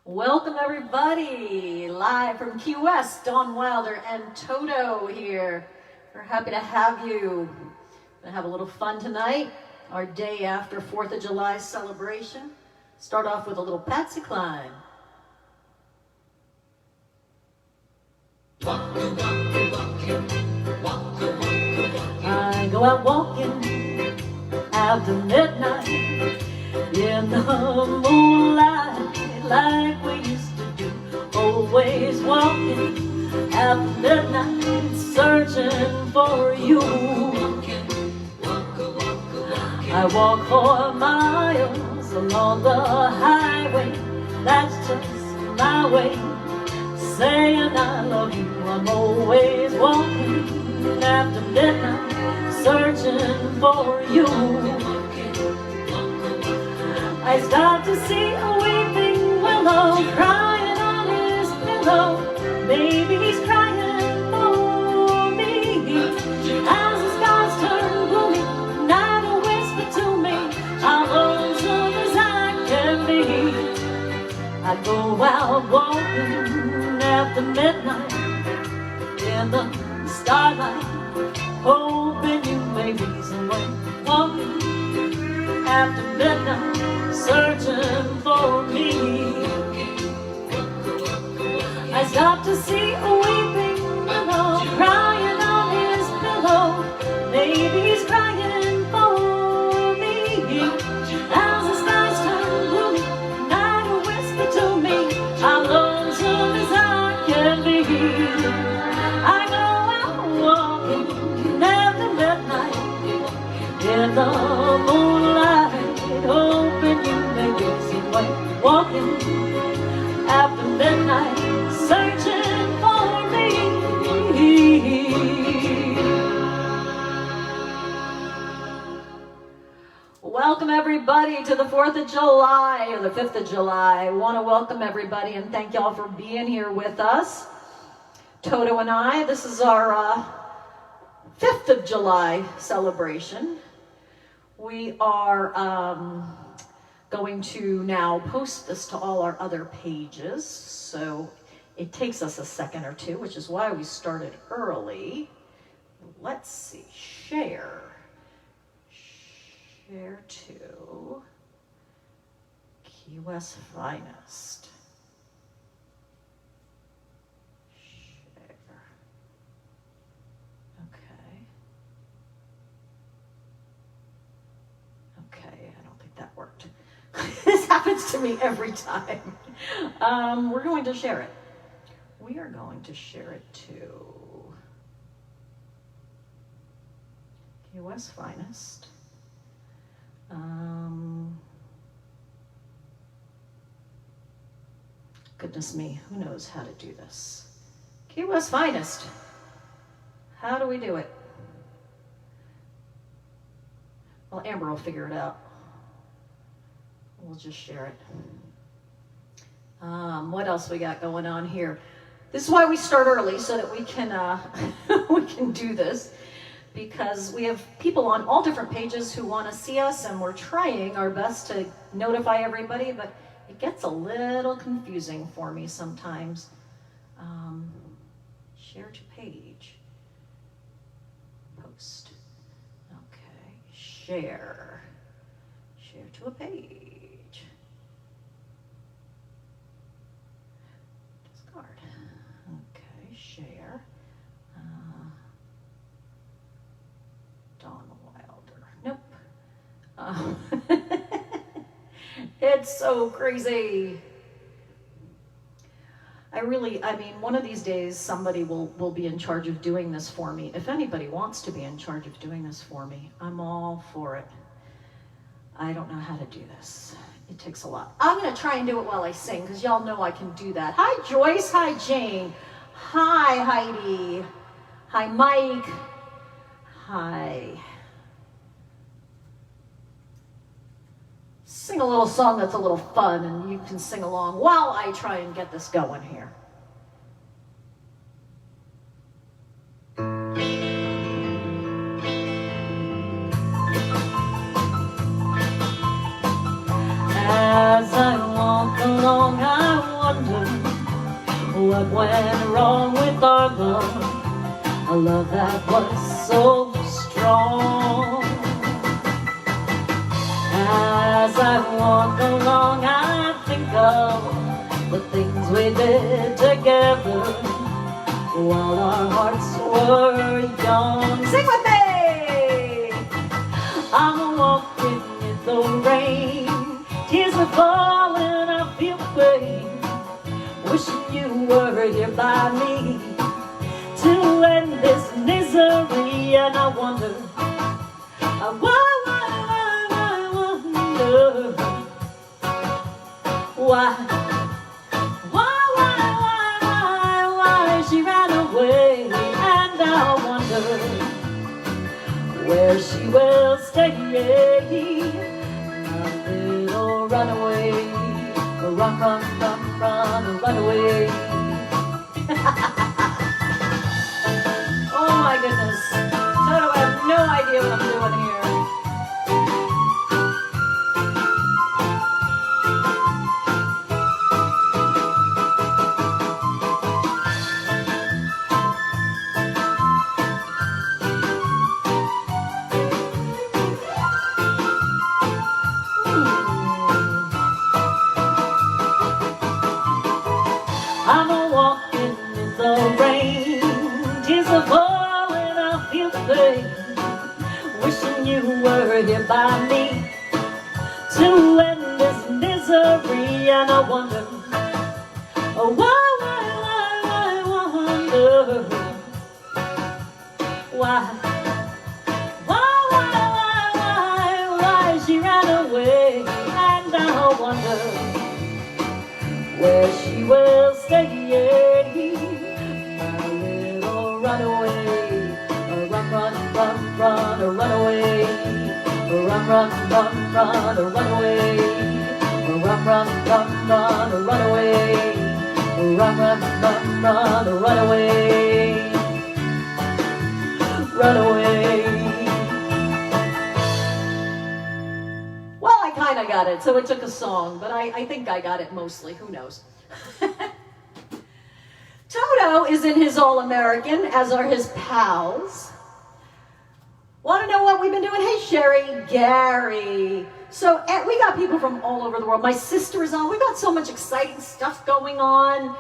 Welcome everybody, live from Key West, Dawn Wilder and Toto here. We're happy to have you. Gonna have a little fun tonight, our day after 4th of July celebration. Start off with a little Patsy Cline. I go out walking after midnight in the moonlight, like we used to do, always walking after midnight, searching for you. I walk for miles along the highway, that's just my way, saying I love you. I'm always walking after midnight, searching for you. I stop to see a weeping willow crying on his pillow. Maybe he's crying for me. As the skies turn gloomy, night will whisper to me, how lonesome as I can be. I go out walking after midnight in the starlight, hoping you may be somewhere. Walking after midnight, searching for me. I stop to see a weeping willow crying on his pillow. Maybe he's crying for me. As the skies turn gloomy, night will whisper to me, how lonesome as I can be. I go out walking after midnight in the moonlight, hoping you may be somewhere. Walking after midnight, searching for me. Welcome everybody to the 4th of July, or the 5th of July. I want to welcome everybody and thank y'all for being here with us. Toto and I, this is our 5th of July celebration. We are going to now post this to all our other pages, so it takes us a second or two, which is why we started early. Let's see, share to Key West Finest. Share. Okay, I don't think that worked. This happens to me every time. We're going to share it. We are going to share it to Key West Finest. Goodness me, who knows how to do this? Key West Finest. How do we do it? Well, Amber will figure it out. We'll just share it. What else we got going on here? This is why we start early, so that we can we can do this, because we have people on all different pages who want to see us, and we're trying our best to notify everybody, but it gets a little confusing for me sometimes. Share to page. Post. Okay. Share to a page. Discard. Okay, share. Dawn Wilder. Nope. It's so crazy. I mean, one of these days somebody will be in charge of doing this for me. If anybody wants to be in charge of doing this for me, I'm all for it. I don't know how to do this. It takes a lot. I'm going to try and do it while I sing, because y'all know I can do that. Hi, Joyce. Hi, Jane. Hi, Heidi. Hi, Mike. Hi. Sing a little song that's a little fun, and you can sing along while I try and get this going here. As I walk along, I what went wrong with our love, a love that was so strong. As I walk along, I think of the things we did together while our hearts were young. Sing with me! I'm walking in the rain, tears are falling, I feel the pain, wishing you were here by me to end this misery. And I wonder, I wonder why she ran away. And I wonder where she will stay, a little runaway, run, run, run, run, run away. Oh my goodness, Toto, I have no idea what I'm doing here. I'm walking in the rain, tears are falling, I feel the pain, wishing you were here by me to end this misery. And I wonder, oh why, wonder why she ran away. And I wonder where she will stay, a little runaway, run, run, run, run, run away, run, run, run, run, run away, run, run, run, run, run away, run, run, run, run, run away, run away. Well, I kind of got it, so it took a song, but I think I got it mostly. Who knows? Toto is in his All-American, as are his pals. Want to know what we've been doing? Hey, Sherry, Gary. So we got people from all over the world. My sister is on. We've got so much exciting stuff going on.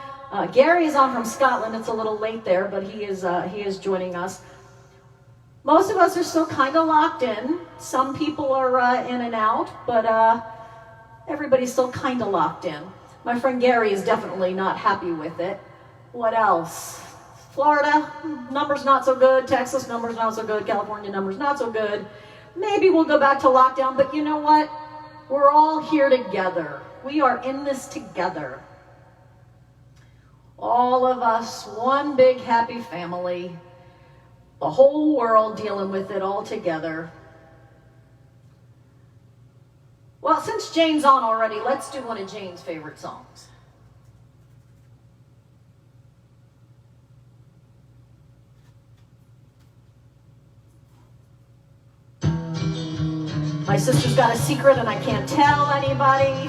Gary is on from Scotland. It's a little late there, but he is joining us. Most of us are still kind of locked in. Some people are in and out, but everybody's still kind of locked in. My friend Gary is definitely not happy with it. What else? Florida, numbers not so good. Texas, numbers not so good. California, numbers not so good. Maybe we'll go back to lockdown, but you know what? We're all here together. We are in this together. All of us, one big happy family. The whole world dealing with it all together. Well, since Jane's on already, let's do one of Jane's favorite songs. My sister's got a secret and I can't tell anybody.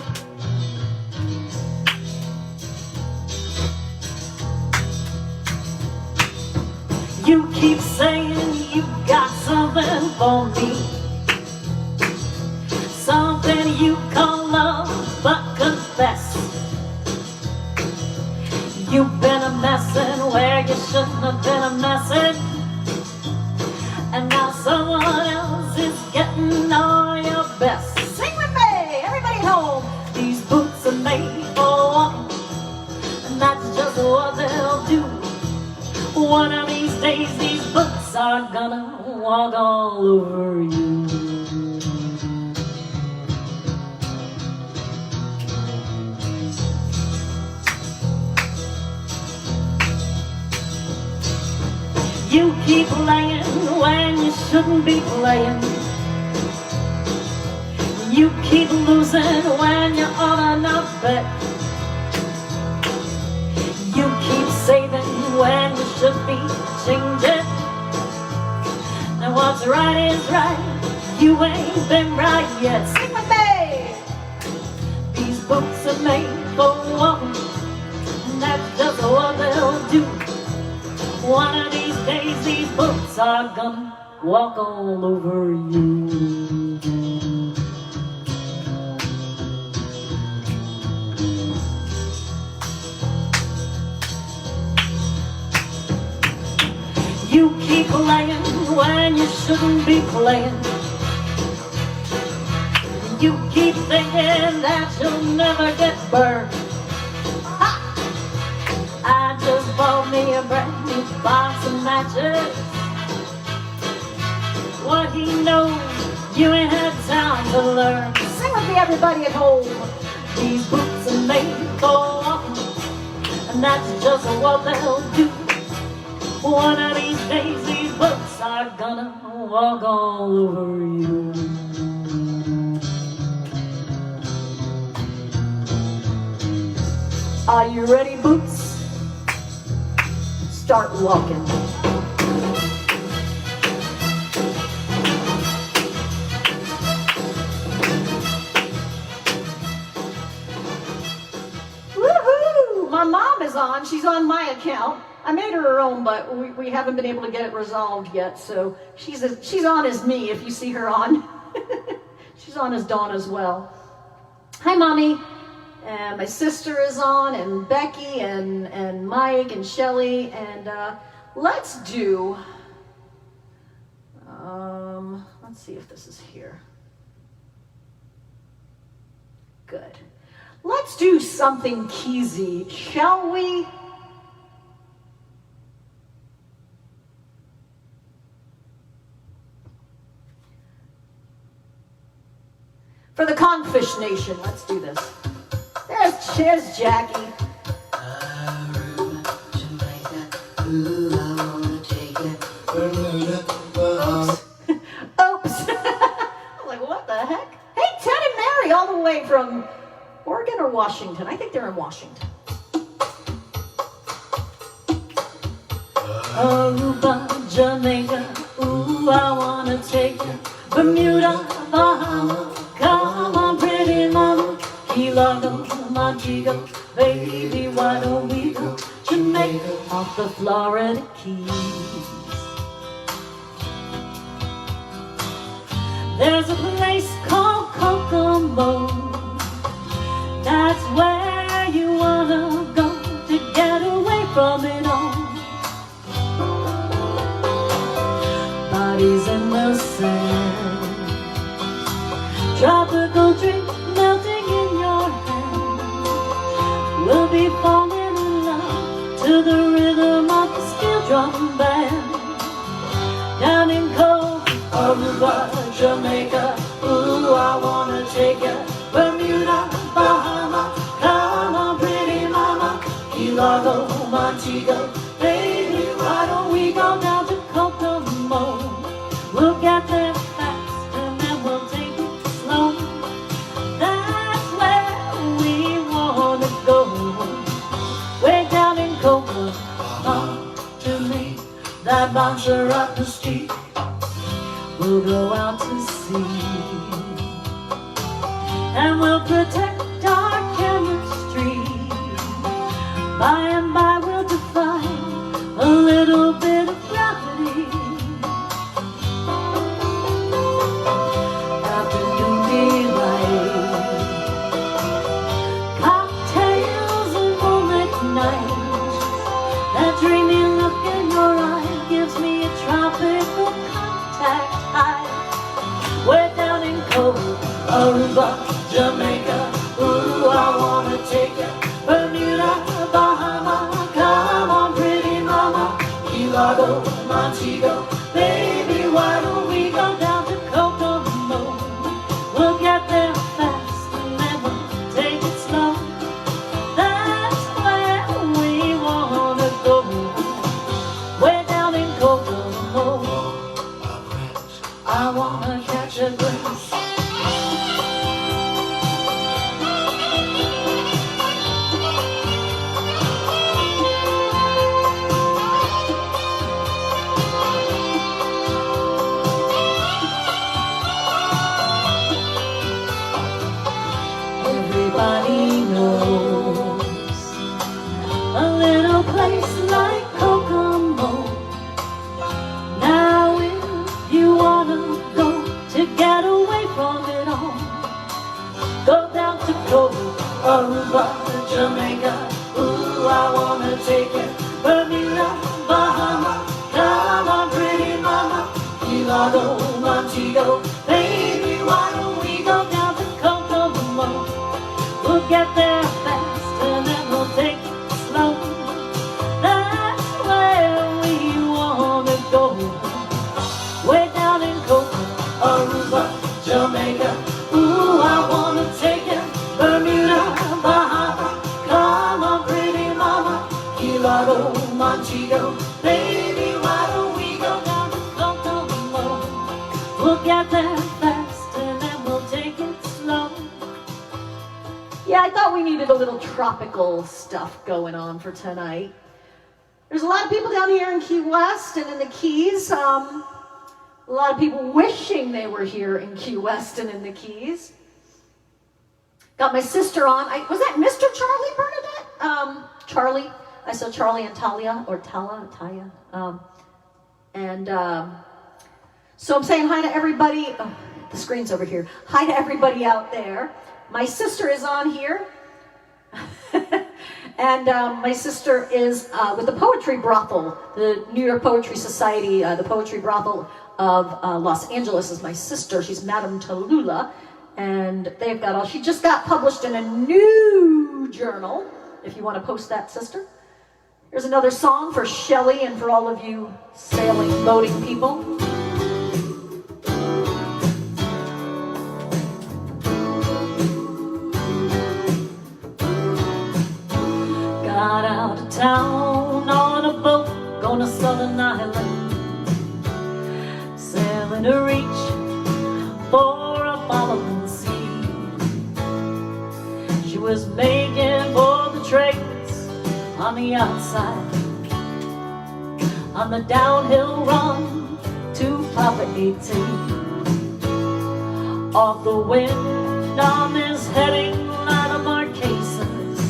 You keep saying you got something for me, something you call love, but confess you've been a messin' where you shouldn't have been a messin', and now someone else is getting all your best. Sing with me, everybody at home. These boots are made for walking, and that's just what they'll do. One of these days, these boots are gonna walk all over you. You keep playing when you shouldn't be playing. You keep losing when you're on enough bet. You keep saving when you should be changing. And what's right is right, you ain't been right yet. Sing with me! These books are made for walking, and that's just what they days these books are gonna walk all over you. You keep playing when you shouldn't be playing. You keep thinking that you'll never get burned. Ha! I just bought me a brand new box of matches. What he knows, you ain't had time to learn. Sing with me, everybody at home. These boots are made for walking, and that's just what they'll do. One of these days, these books are gonna walk all over you. Are you ready, boots? Start walking. Woohoo! My mom is on. She's on my account. I made her own, but we haven't been able to get it resolved yet. So she's on as me if you see her on. She's on as Dawn as well. Hi, Mommy. And my sister is on, and Becky, and Mike, and Shelly. And let's do, let's see if this is here. Good. Let's do something keysy, shall we? For the Confish Nation, let's do this. There's Jackie. Aruba, Jamaica, ooh, I wanna take it. Oops. I'm like, what the heck? Hey, Ted and Mary, all the way from Oregon or Washington? I think they're in Washington. Aruba, Jamaica, ooh, I wanna take it. Bermuda, Bahamas, come on, pretty mama. Key Largo, Montego, baby, why don't we go Jamaica off the Florida Keys? There's a place called Kokomo. That's where you wanna go to get away from it all. Bodies in the sand, tropical drink melting in your hand. We'll be falling in love to the rhythm of the steel drum band. Down in cold Aruba, Jamaica, ooh, I wanna take ya. Bermuda, Bahama, come on, pretty mama. Key Largo, Montego, baby, why don't we go down to Kokomo? We'll get there fast and then we'll take it slow. That's where we wanna go. Way down in Kokomo, to me, that bouncer up the street. We'll go out to sea, and we'll protect our chemistry. By and by we'll defy a little bit of gravity. Afternoon delight, cocktails and moonlit nights. That dreamy look in your eye gives me a tropical contact high. We're down in cold Aruba, Jamaica, ooh, I wanna take ya. Bermuda, Bahama, come on, pretty mama. Key Largo, Montego, baby, why don't we go down to Kokomo? We'll get there fast and then we'll take it slow. That's where we wanna go. Way down in Kokomo, I wanna catch a glimpse Aruba, Jamaica, ooh, I wanna take it. Bermuda, Bahama, come on, pretty mama. Key Largo, Montego, baby, why don't we go down to Kokomo? We'll get there fast and then we'll take it slow. That's where we wanna go. Way down in Coco, Aruba, Jamaica, ooh, I wanna take it. Bermuda, Bahama, come on, pretty mama. Key Largo, Montego, baby, why don't we go down to Kokomo? We'll get there fast and then we'll take it slow. Yeah, I thought we needed a little tropical stuff going on for tonight. There's a lot of people down here in Key West and in the Keys. A lot of people wishing they were here in Key West and in the Keys. Got my sister on. Was that Mr. Charlie Bernadette? Charlie. I saw Charlie and Talia, or Tala, Taya. So I'm saying hi to everybody. Oh, the screen's over here. Hi to everybody out there. My sister is on here. And my sister is with the Poetry Brothel, the New York Poetry Society, the Poetry Brothel of Los Angeles is my sister. She's Madame Tallulah. And they've got all, she just got published in a new journal, if you want to post that, sister. Here's another song for Shelley and for all of you sailing, boating people. Got out of town on a boat, going to Southern Island, sailing to reach for a following sea. She was making for the trades on the outside, on the downhill run to Papa 18. Off the wind on this heading line of Marquesas,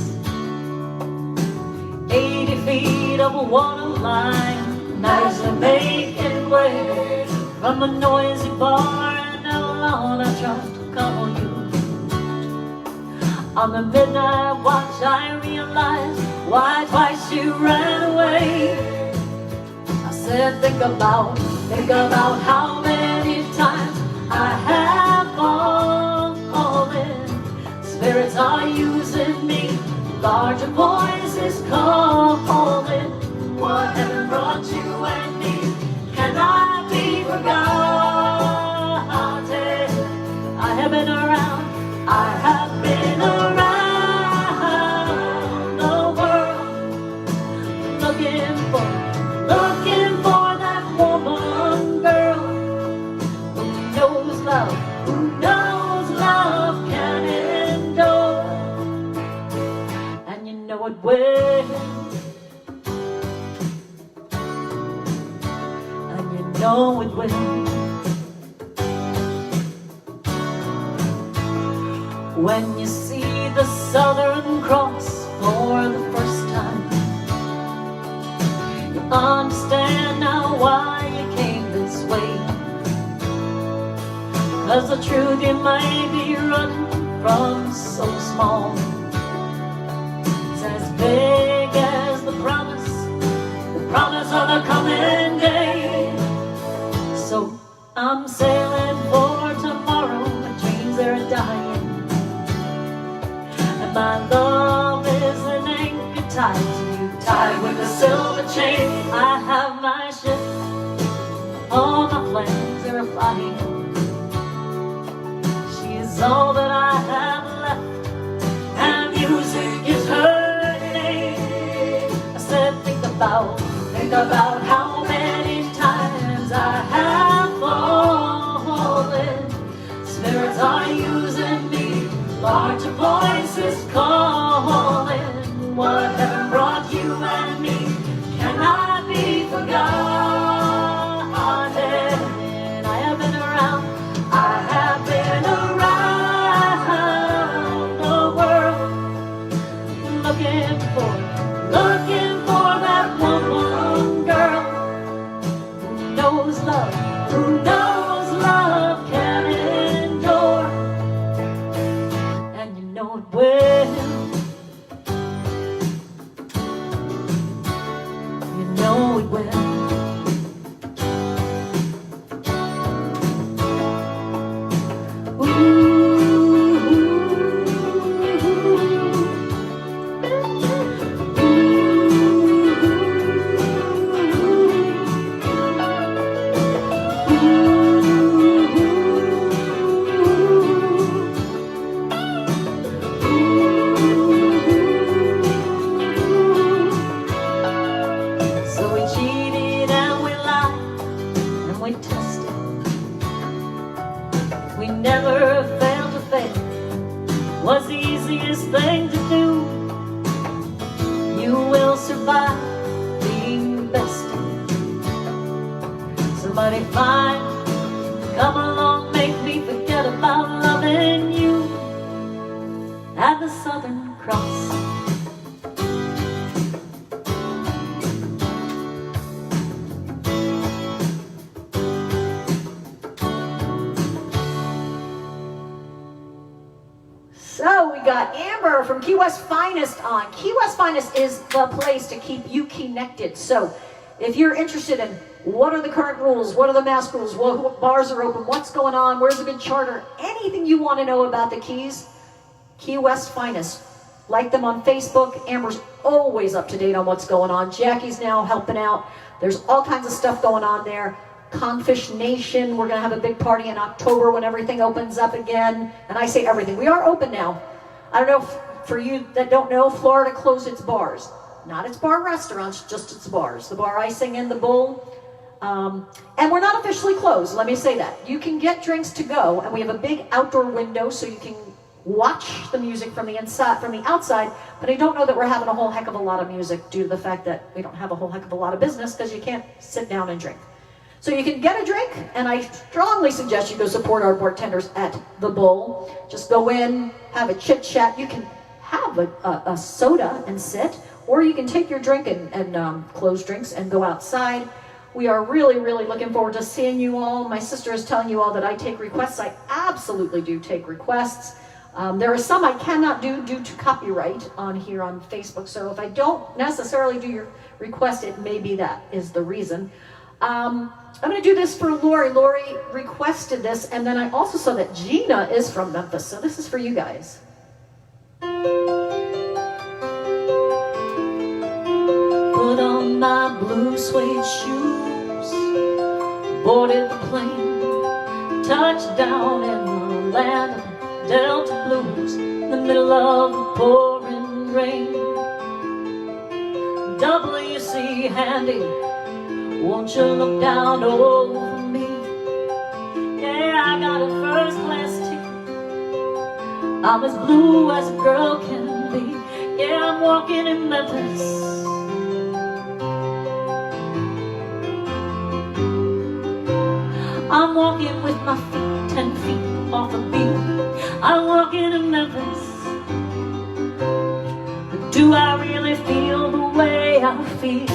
80 feet of a water line, nicely making way from a noisy bar. And how long I tried to call you. On the midnight watch I realized why twice you ran away. I said think about how many times I have fallen. Spirits are using me, larger voices calling. What heaven brought you and me cannot be forgotten. I have been around, I have been around the world, looking for that woman, girl, who knows love can endure, and you know it will, and you know it will. When you see the Southern Cross for the first time, you understand now why you came this way. 'Cause the truth you may be running from so small, it's as big as the promise of the coming day. So I'm sailing for tomorrow, my dreams are dying. My love is an anchor tied to you, tied with a silver chain. I have my ship, all my plans are flying. She is all that I have left, and music is her name. I said think about how many times I have fallen. Spirits are using me, larger voices calling. What heaven brought you and me cannot be forgotten. I have been around, I have been around the world, looking for that woman, girl, who knows love can endure. Know it well. cross. So we got Amber from Key West Finest on. Key West Finest is the place to keep you connected. So if you're interested in what are the current rules, what are the mask rules, what bars are open, what's going on, where's a good charter, anything you want to know about the Keys, Key West Finest. Like them on Facebook. Amber's always up to date on what's going on. Jackie's now helping out. There's all kinds of stuff going on there. Confish Nation, we're going to have a big party in October when everything opens up again. And I say everything. We are open now. I don't know, for you that don't know, Florida closed its bars. Not its bar restaurants, just its bars. The bar I sing in, the Bull. And we're not officially closed, let me say that. You can get drinks to go, and we have a big outdoor window so you can watch the music from the inside, from the outside, but I don't know that we're having a whole heck of a lot of music due to the fact that we don't have a whole heck of a lot of business because you can't sit down and drink. So you can get a drink, and I strongly suggest you go support our bartenders at the Bull. Just go in, have a chit chat. You can have a soda and sit, or you can take your drink and close drinks and go outside. We are really, really looking forward to seeing you all. My sister is telling you all that I take requests. I absolutely do take requests. There are some I cannot do due to copyright on here on Facebook. So if I don't necessarily do your request, it may be that is the reason. I'm going to do this for Lori. Lori requested this, and then I also saw that Gina is from Memphis. So this is for you guys. Put on my blue suede shoes, boarded the plane, touched down in the land of Delta Blues, in the middle of the pouring rain. WC Handy, won't you look down over me? Yeah, I got a first class ticket. I'm as blue as a girl can be. Yeah, I'm walking in Memphis. I'm walking with my feet 10 feet off the beat. I'm walking in Memphis. But do I really feel the way I feel?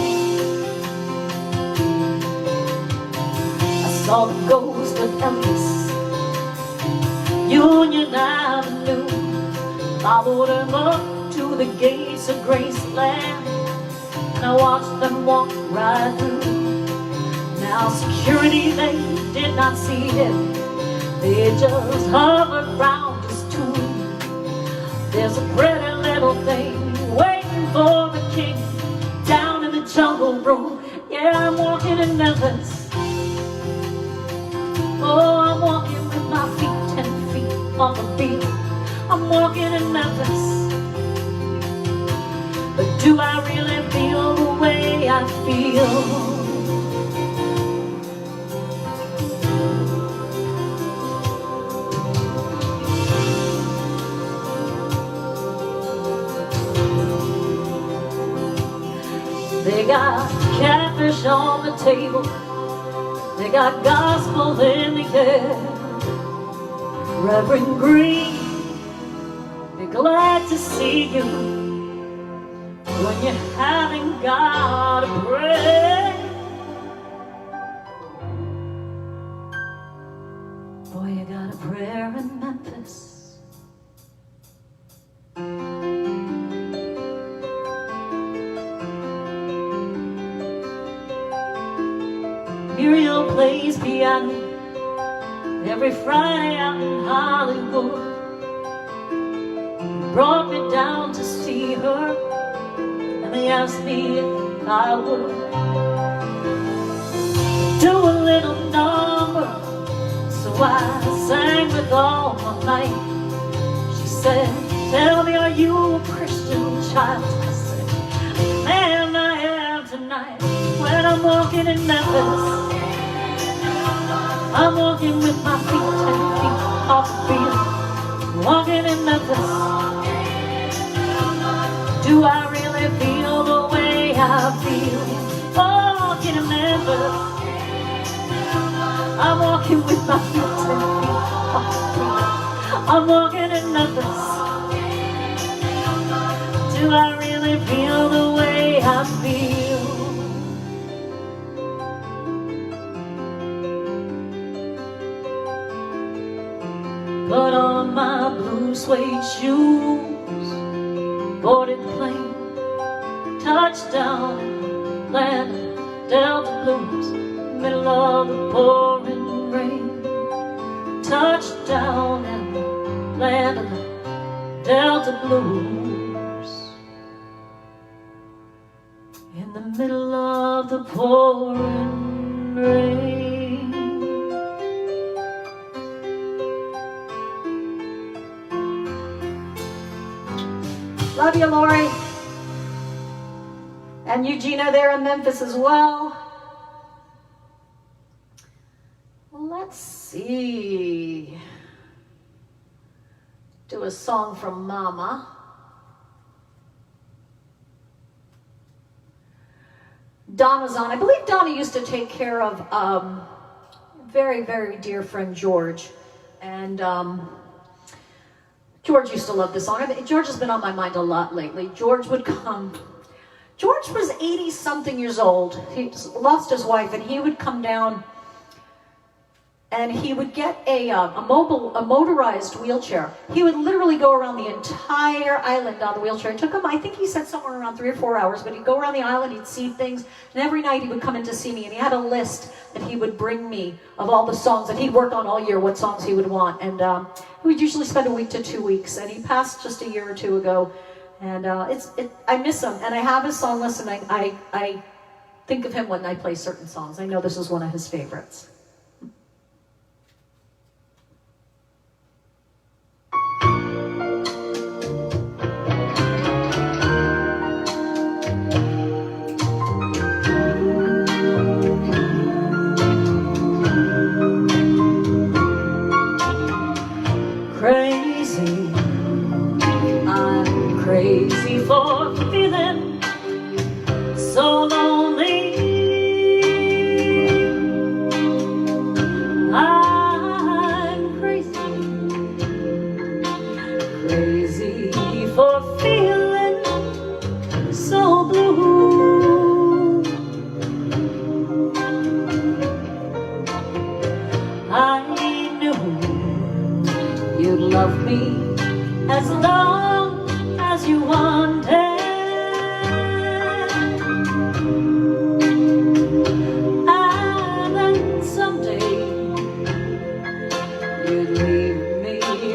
I saw the ghost of Elvis, Union Avenue. Followed him up to the gates of Graceland, and I watched them walk right through. Now security, they did not see him. They just hovered round his tomb. There's a pretty little thing waiting for the king down in the jungle room. Yeah, I'm walking in Memphis. Oh, I'm walking with my feet 10 feet off the beat. I'm walking in Memphis. But do I really feel the way I feel? They got catfish on the table. They got gospel in the air. Reverend Green, be glad to see you when you haven't got a prayer. Boy, you got a prayer in Memphis. Muriel plays piano every Friday out in Hollywood. Brought me down to see her, and they asked me if I would do a little number. So I sang with all my might. She said, tell me, are you a Christian child? I said, man, I am tonight. When I'm walking in Memphis, I'm walking with my feet 10 feet off the field. Walking in Memphis. Do I really feel the way I feel? Walking in Memphis. I'm walking with my feet 10 feet off the field. I'm walking in Memphis. do I really feel the way I feel? Put on my blue suede shoes, boarded plane, touchdown in the land of Delta Blues, middle of the pouring rain. Touchdown in the land of the Delta Blues, in the middle of the pouring rain. Love you, Lori. And Eugenia there in Memphis as well. Let's see. Do a song from Mama. Donna's on. I believe Donna used to take care of very, very dear friend George. And George used to love this song. George has been on my mind a lot lately. George would come. George was 80-something years old. He lost his wife, and he would come down and he would get a motorized wheelchair. He would literally go around the entire island on the wheelchair. It took him, I think he said somewhere around 3 or 4 hours, but he'd go around the island, he'd see things, and every night he would come in to see me, and he had a list that he would bring me of all the songs that he'd work on all year, what songs he would want, and we'd usually spend a week to 2 weeks, and he passed just a year or two ago, and I miss him, and I have his song list, and I think of him when I play certain songs. I know this is one of his favorites. Crazy, I'm crazy for feeling so lonely. I'm crazy, crazy for feeling so blue. I knew you'd love me as long as you wanted, and then someday you'd leave me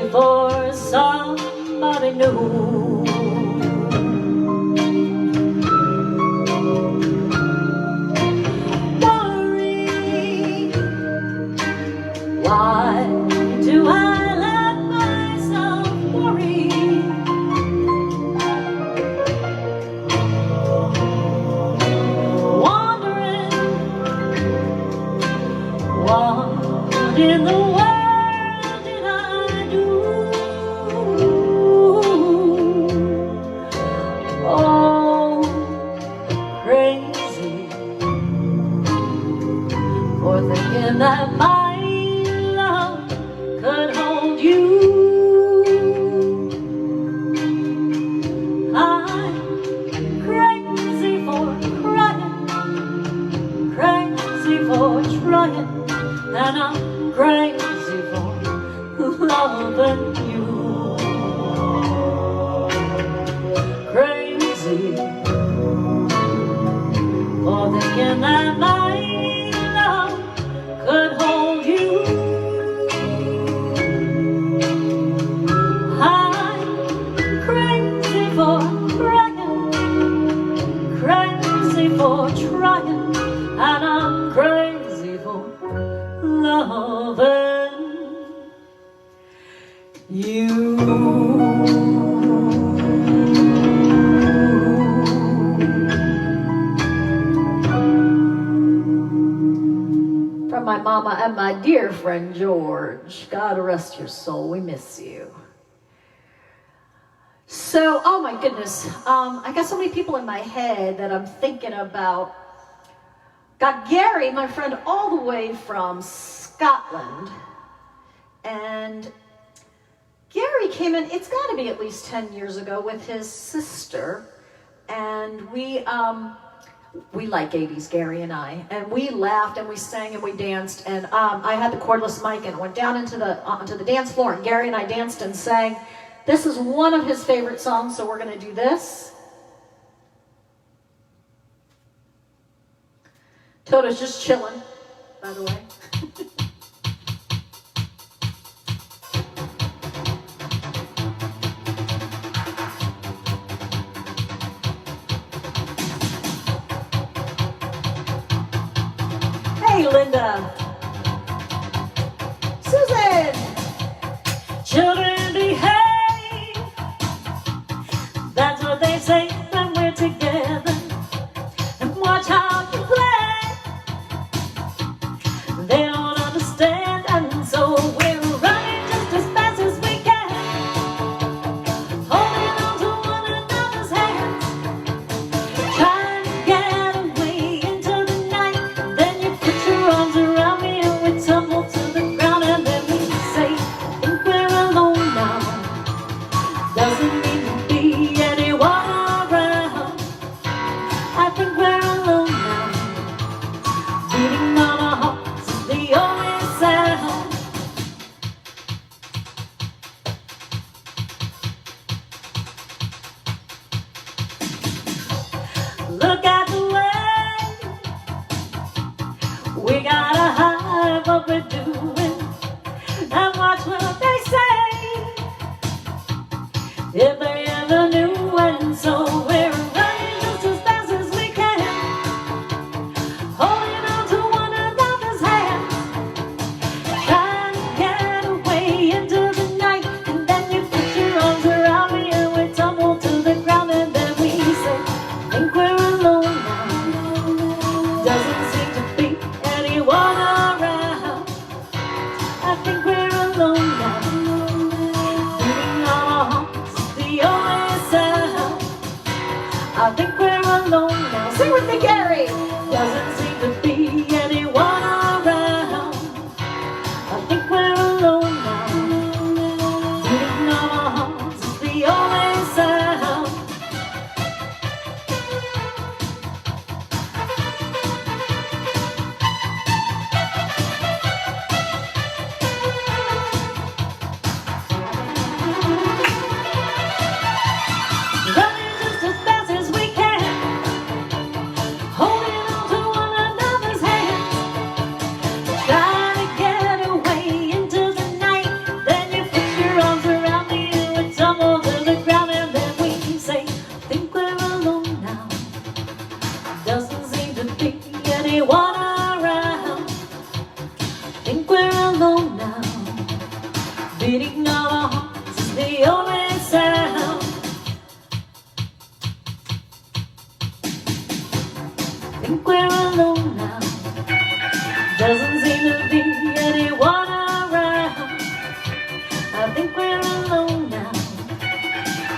for somebody new. Worry, why do I what in the world did I do? Oh, crazy for thinking that my love could hold you. I'm crazy for crying, crazy for trying, and I'm crazy for loving you. Crazy for thinking that my love could hold you. I'm crazy for crying, crazy for trying, and I'm crazy for loving you. From my mama and my dear friend George. God rest your soul. We miss you. So, oh my goodness. I got so many people in my head that I'm thinking about. Got Gary, my friend, all the way from Scotland. And Gary came in, it's got to be at least 10 years ago, with his sister, and we like 80s, Gary and I, and we laughed and we sang and we danced, and I had the cordless mic and went down onto the dance floor, and Gary and I danced and sang. This is one of his favorite songs, so we're going to do this. Toto's just chilling, by the way. Hey, Linda. Susan. Children behave. That's what they say when we're together. And watch how you play. They don't understand, and so we're running just as fast as we can, holding on to one another's hands, trying to get away into the night. Then you put your arms around me and we tumble to the ground, and then we say, I think we're alone now. Doesn't mean to be anyone around. I think we're alone now. Beating on our hearts is the only sound. Look at the way we gotta hide what we're doing, and watch what they say, if they ever knew. And so we're running just as fast as we can, holding on to one another's hands, trying to get away into the night. And then you put your arms around me and we tumble to the ground, and then we say, I think we're alone now. Doesn't seem to be anyone around. I think we're alone now. Beating on our hearts is the only sound. I think we're alone now. Sing with me, Gary. Doesn't seem to be anyone around. I think we're alone now. Beating on our hearts is the only sound. Running just as fast as we can, holding on to one another's hands, trying to get away into the night. Then you put your arms around me and we tumble to the ground, and then we say, I think we're alone now. Doesn't seem to be anyone around. I think we're alone now. Beating on our hearts is the only sound. I think we're alone now. Doesn't seem to be anyone around. I think we're alone now.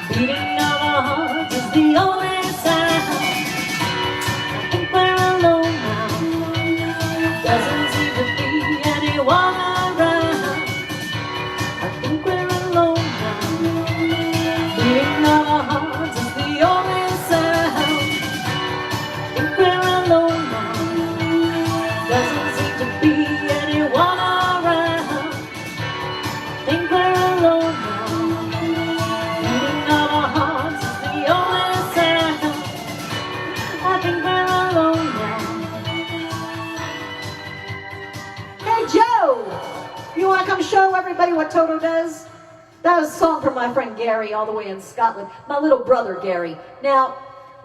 Beating of our hearts is the only sound. I think we're alone now. Doesn't seem to be anyone around. I think we're alone now. Beating of our hearts is the only sound. I think we're alone now. Doesn't seem to be anyone around. I think we're alone now. Beating of our hearts is the only sound. I think we're alone now. Hey, Joe. You want to come show everybody what Toto does? That was a song from my friend Gary all the way in Scotland. My little brother, Gary. Now,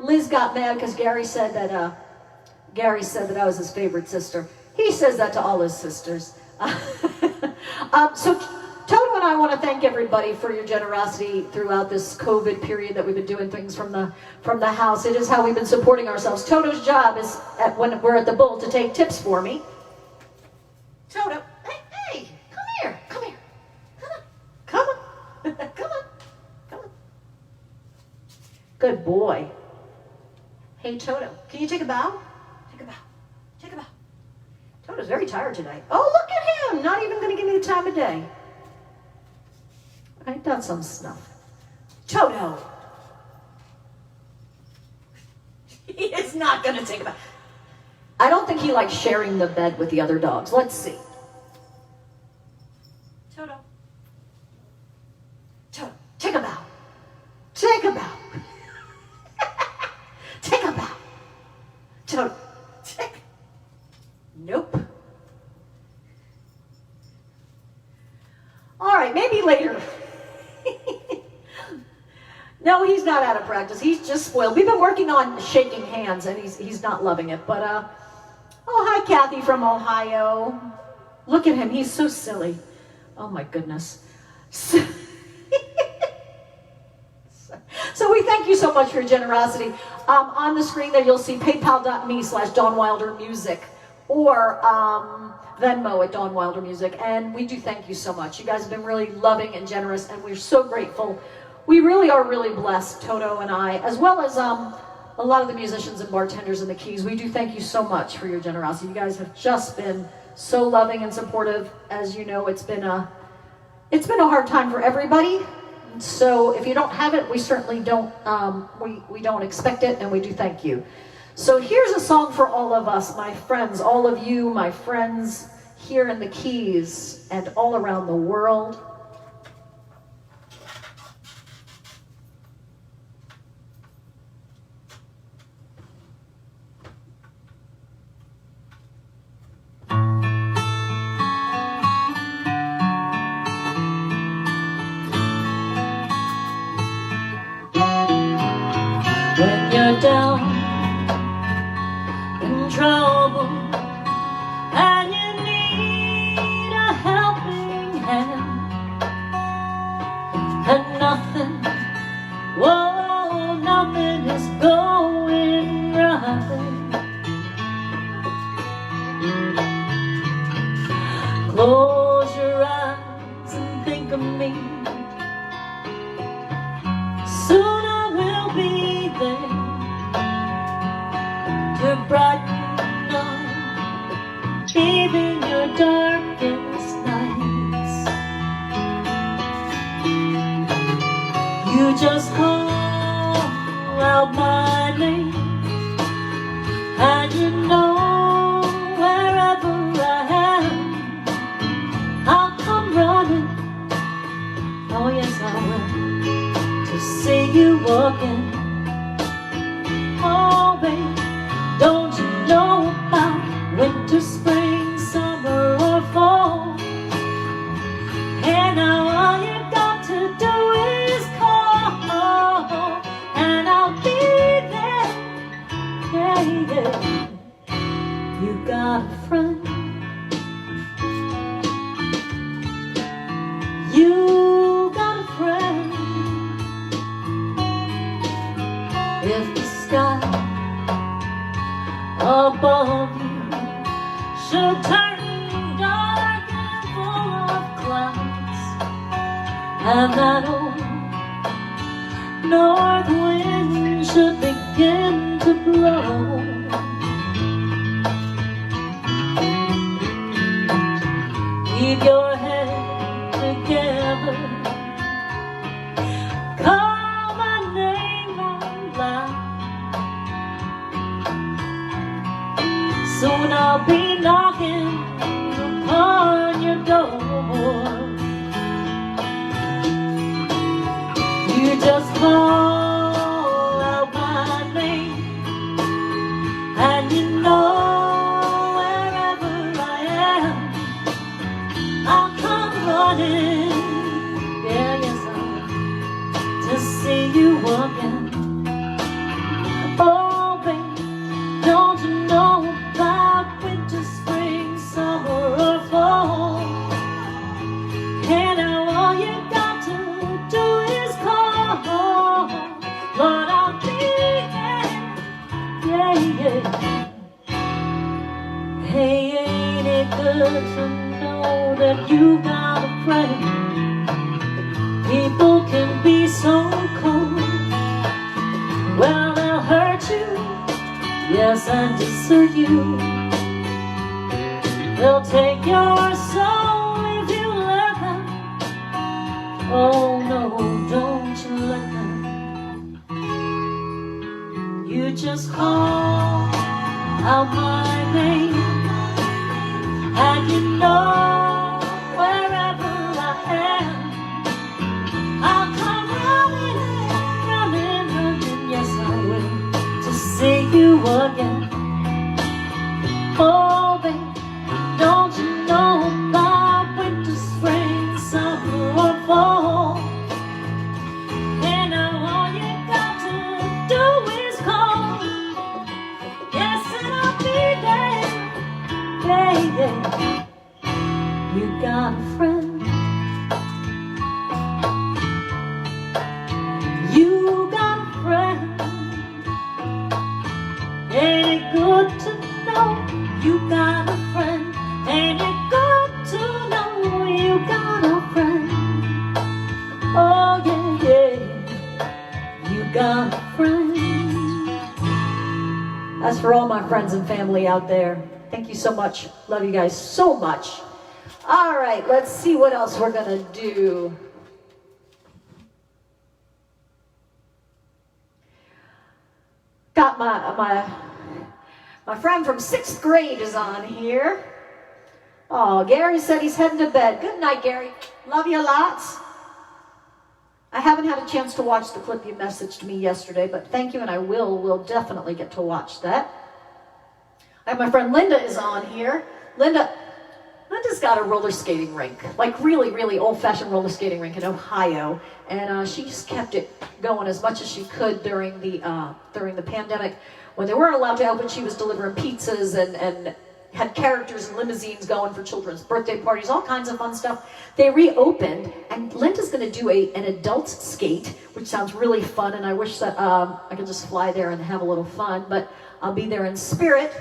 Liz got mad because Gary said that I was his favorite sister. He says that to all his sisters. So Toto and I want to thank everybody for your generosity throughout this COVID period that we've been doing things from the house. It is how we've been supporting ourselves. Toto's job is, when we're at the Bull, to take tips for me. Toto, hey, come here. Come on. Good boy. Hey, Toto, can you take a bow? Take a bow. Toto's very tired tonight. Oh, look at him. Not even going to give me the time of day. I got some snuff. Toto. He is not going to take a bath. I don't think he likes sharing the bed with the other dogs. Let's see. Toto. Toto, take a bow. Take a bow. Take a bow. Toto, take. Nope. All right, maybe later. No, he's not out of practice. He's just spoiled. We've been working on shaking hands, and he's not loving it. But oh, hi, Kathy from Ohio. Look at him. He's so silly. Oh my goodness. So we thank you so much for your generosity. On the screen there, you'll see paypal.me/DawnWilderMusic or Venmo at Dawn Wilder Music. And we do thank you so much. You guys have been really loving and generous, and we're so grateful. We really are really blessed, Toto and I, as well as a lot of the musicians and bartenders in the Keys. We do thank you so much for your generosity. You guys have just been so loving and supportive. As you know, it's been a hard time for everybody. So if you don't have it, we certainly don't. We don't expect it, and we do thank you. So here's a song for all of us, my friends, all of you, my friends here in the Keys and all around the world. When you're down in trouble and you need a helping hand, and nothing, whoa, nothing is going right. Close your eyes and think of me. Soon I will be there to brighten up even your darkest nights. You just call out my name, and you know wherever I am, I'll come running. Oh yes, I will, to see you walking. Oh babe, don't you know about winter, spring, summer or fall? And now all you got to do is call, and I'll be there. Yeah, yeah. You got a friend. You got a friend. If the sky above you should turn dark and full of clouds, and that old north wind should begin to blow, keep your head together. Call my name out loud. Soon I'll be knocking upon your door. You just call out my name, and you know wherever I am, I'll come running. Yeah, yes I will, to see you walking. Oh babe, don't you know about winter, spring, summer or fall? And now all you got to do is call. Lord, I'll be there. Yeah, yeah. Hey, ain't it good to know that you got a friend? People can be so cold. Well, they'll hurt you, yes, and desert you. They'll take your soul if you let them. Oh no, don't you let them. You just call out my name, and you know wherever I am, I'll come running, running, running. Yes, I will, to see you again. Oh, babe, don't you know about winter, spring, summer, or fall? And now all you got to do is call. Yes, and I'll be there, baby. You got a friend. You got a friend. Ain't it good to know you got a friend? Ain't it good to know you got a friend? Oh yeah, yeah, you got a friend. That's for all my friends and family out there. Thank you so much. Love you guys so much. All right, let's see what else we're gonna do. Got my friend from 6th grade is on here. Oh, Gary said he's heading to bed. Good night, Gary. Love you lots. I haven't had a chance to watch the clip you messaged me yesterday, but thank you, and I will definitely get to watch that. I have my friend Linda is on here. Linda's got a roller skating rink, like really old-fashioned roller skating rink in Ohio, and she just kept it going as much as she could during the pandemic. When they weren't allowed to open, she was delivering pizzas and had characters and limousines going for children's birthday parties, all kinds of fun stuff. They reopened, and Linda's going to do an adult skate, which sounds really fun, and I wish that I could just fly there and have a little fun, but I'll be there in spirit.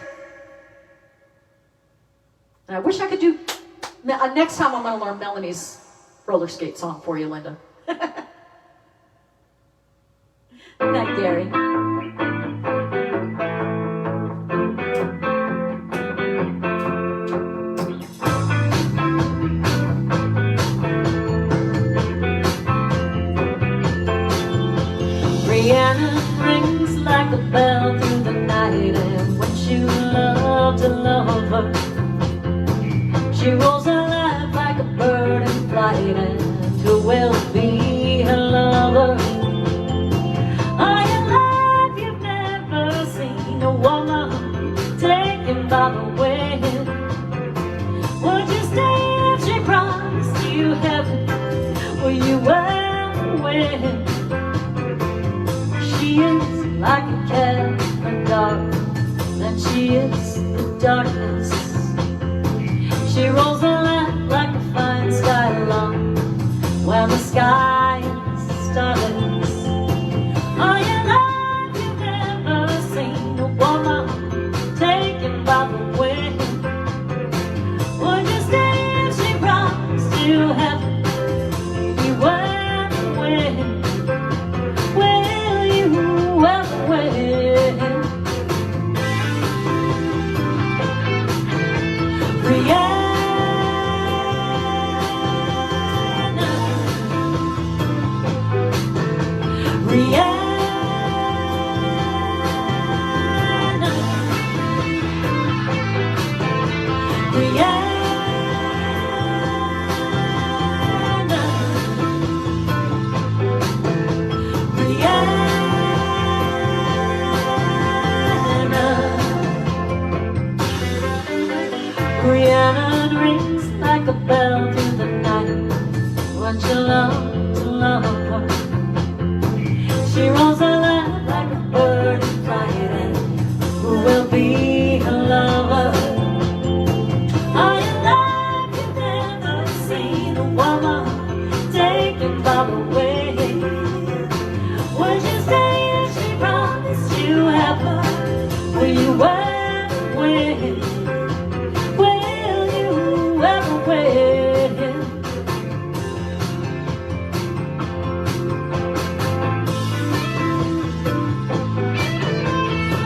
And I wish I could do, next time I'm going to learn Melanie's roller skate song for you, Linda. Good night, Gary. Rihanna rings like a bell through the night, and when you love to love her, she rolls her life like a bird in flight, and who will be her lover? Are you alive? You've never seen a woman taken by the wind. Would you stay if she promised you heaven? Will you ever win? She is like a cat in the dark, and she is the darkness. She rolls her lap like a fine skylark when the sky is starless. Are you alive? You've never seen a woman taken by the wind. Would you stay if she promised you heaven? You ever win? Will you ever win? Rihanna rings like a bell through the night. Want your love to love her. She rolls her lap like a bird in flight, and who will be her lover? Are you alive? You've never seen a woman taken by the wind. Would you stay if she promised you heaven? Will you ever win? Will you ever win?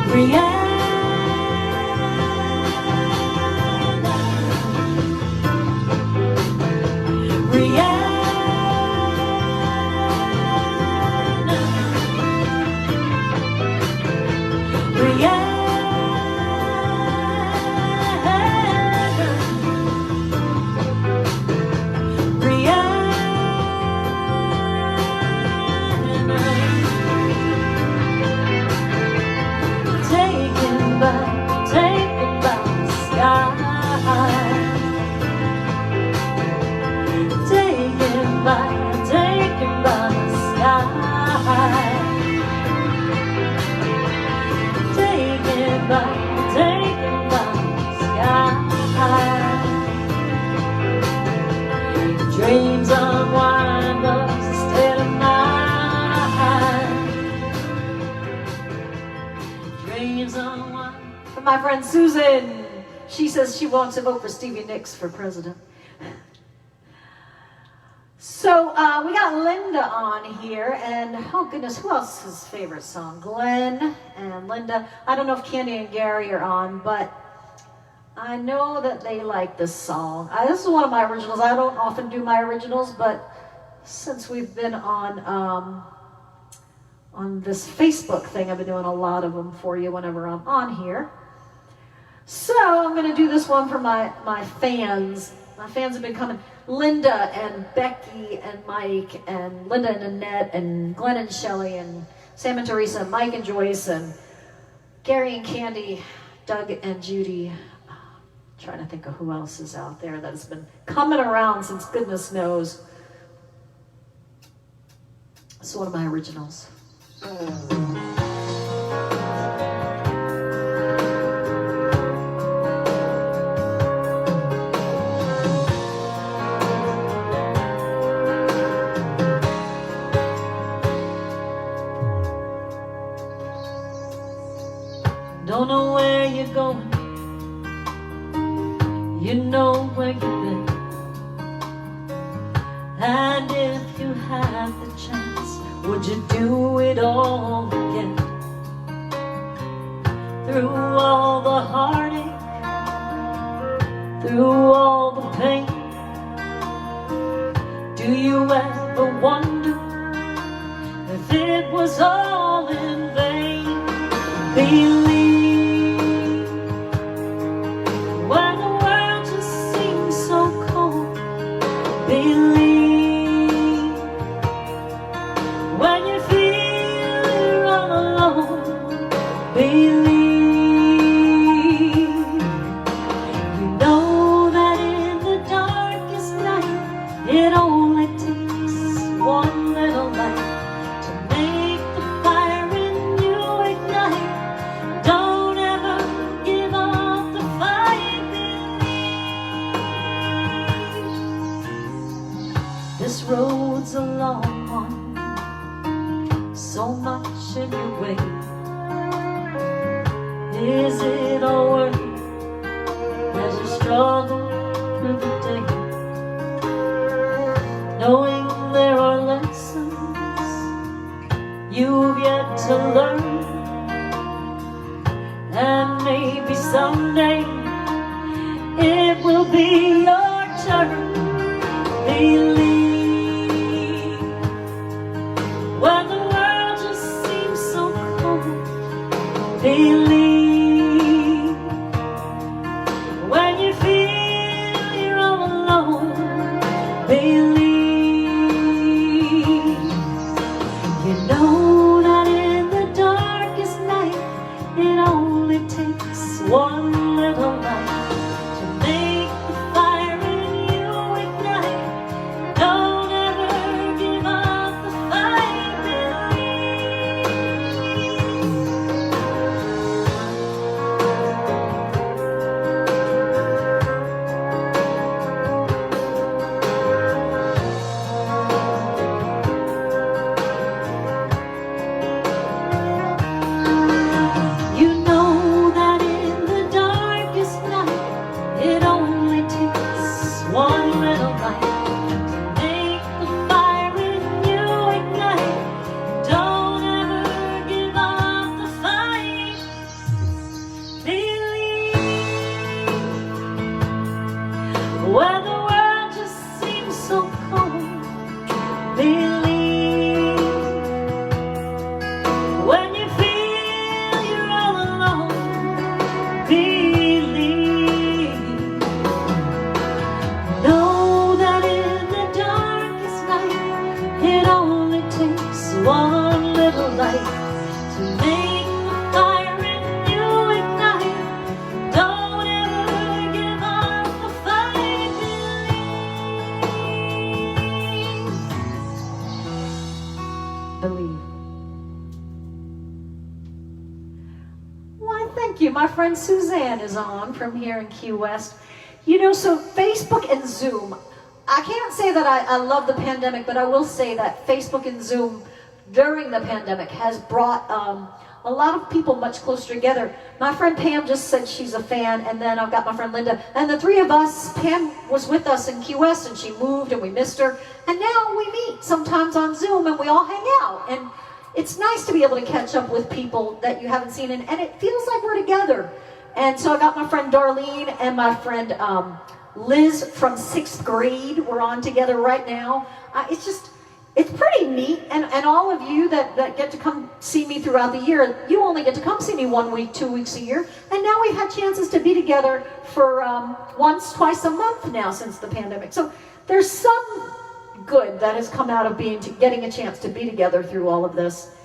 Rihanna, by, taken by the sky. Dreams unwind us instead of mine. Dreams unwind. From my friend Susan, she says she wants to vote for Stevie Nicks for president. So we got Linda on here, and oh goodness, who else's favorite song? Glenn and Linda. I don't know if Candy and Gary are on, but I know that they like this song. This is one of my originals. I don't often do my originals, but since we've been on this Facebook thing, I've been doing a lot of them for you whenever I'm on here. So I'm going to do this one for my fans. My fans have been coming. Linda and Becky and Mike and Linda and Annette and Glenn and Shelley and Sam and Teresa and Mike and Joyce and Gary and Candy, Doug and Judy. Trying to think of who else is out there that has been coming around since goodness knows. It's one of my originals. Don't know where you're going, you know where you've been. And if you had the chance, would you do it all again? Through all the heartache, through all the pain, do you ever wonder if it was all in vain? Believe when the world just seems so cold. Believe when you feel you're all alone. Believe you know that in the darkest night it only takes one little light to make the fire in you ignite. Don't ever give up the fight. Believe this road's a long one, so much in your way. Is it all worth it as you struggle through the day, knowing there are lessons you've yet to learn? And maybe someday it will be your turn. Believe when the world just seems so cold. Believe when you feel you're all alone. Believe you know that in the darkest night it only takes one little light to make the fire in you ignite. Don't ever give up the fight. Believe thank you. My friend Suzanne is on from here in Key West. You know, so Facebook and Zoom. I can't say that I love the pandemic, but I will say that Facebook and Zoom during the pandemic has brought a lot of people much closer together. My friend Pam just said she's a fan, and then I've got my friend Linda. And the three of us, Pam was with us in Key West, and she moved, and we missed her. And now we meet sometimes on Zoom, and we all hang out. And it's nice to be able to catch up with people that you haven't seen, and it feels like we're together. And so I got my friend Darlene and my friend Liz from 6th grade. We're on together right now. It's pretty neat. And all of you that get to come see me throughout the year, you only get to come see me 1 week, 2 weeks a year. And now we've had chances to be together for once, twice a month now since the pandemic. So there's some good that has come out of getting a chance to be together through all of this.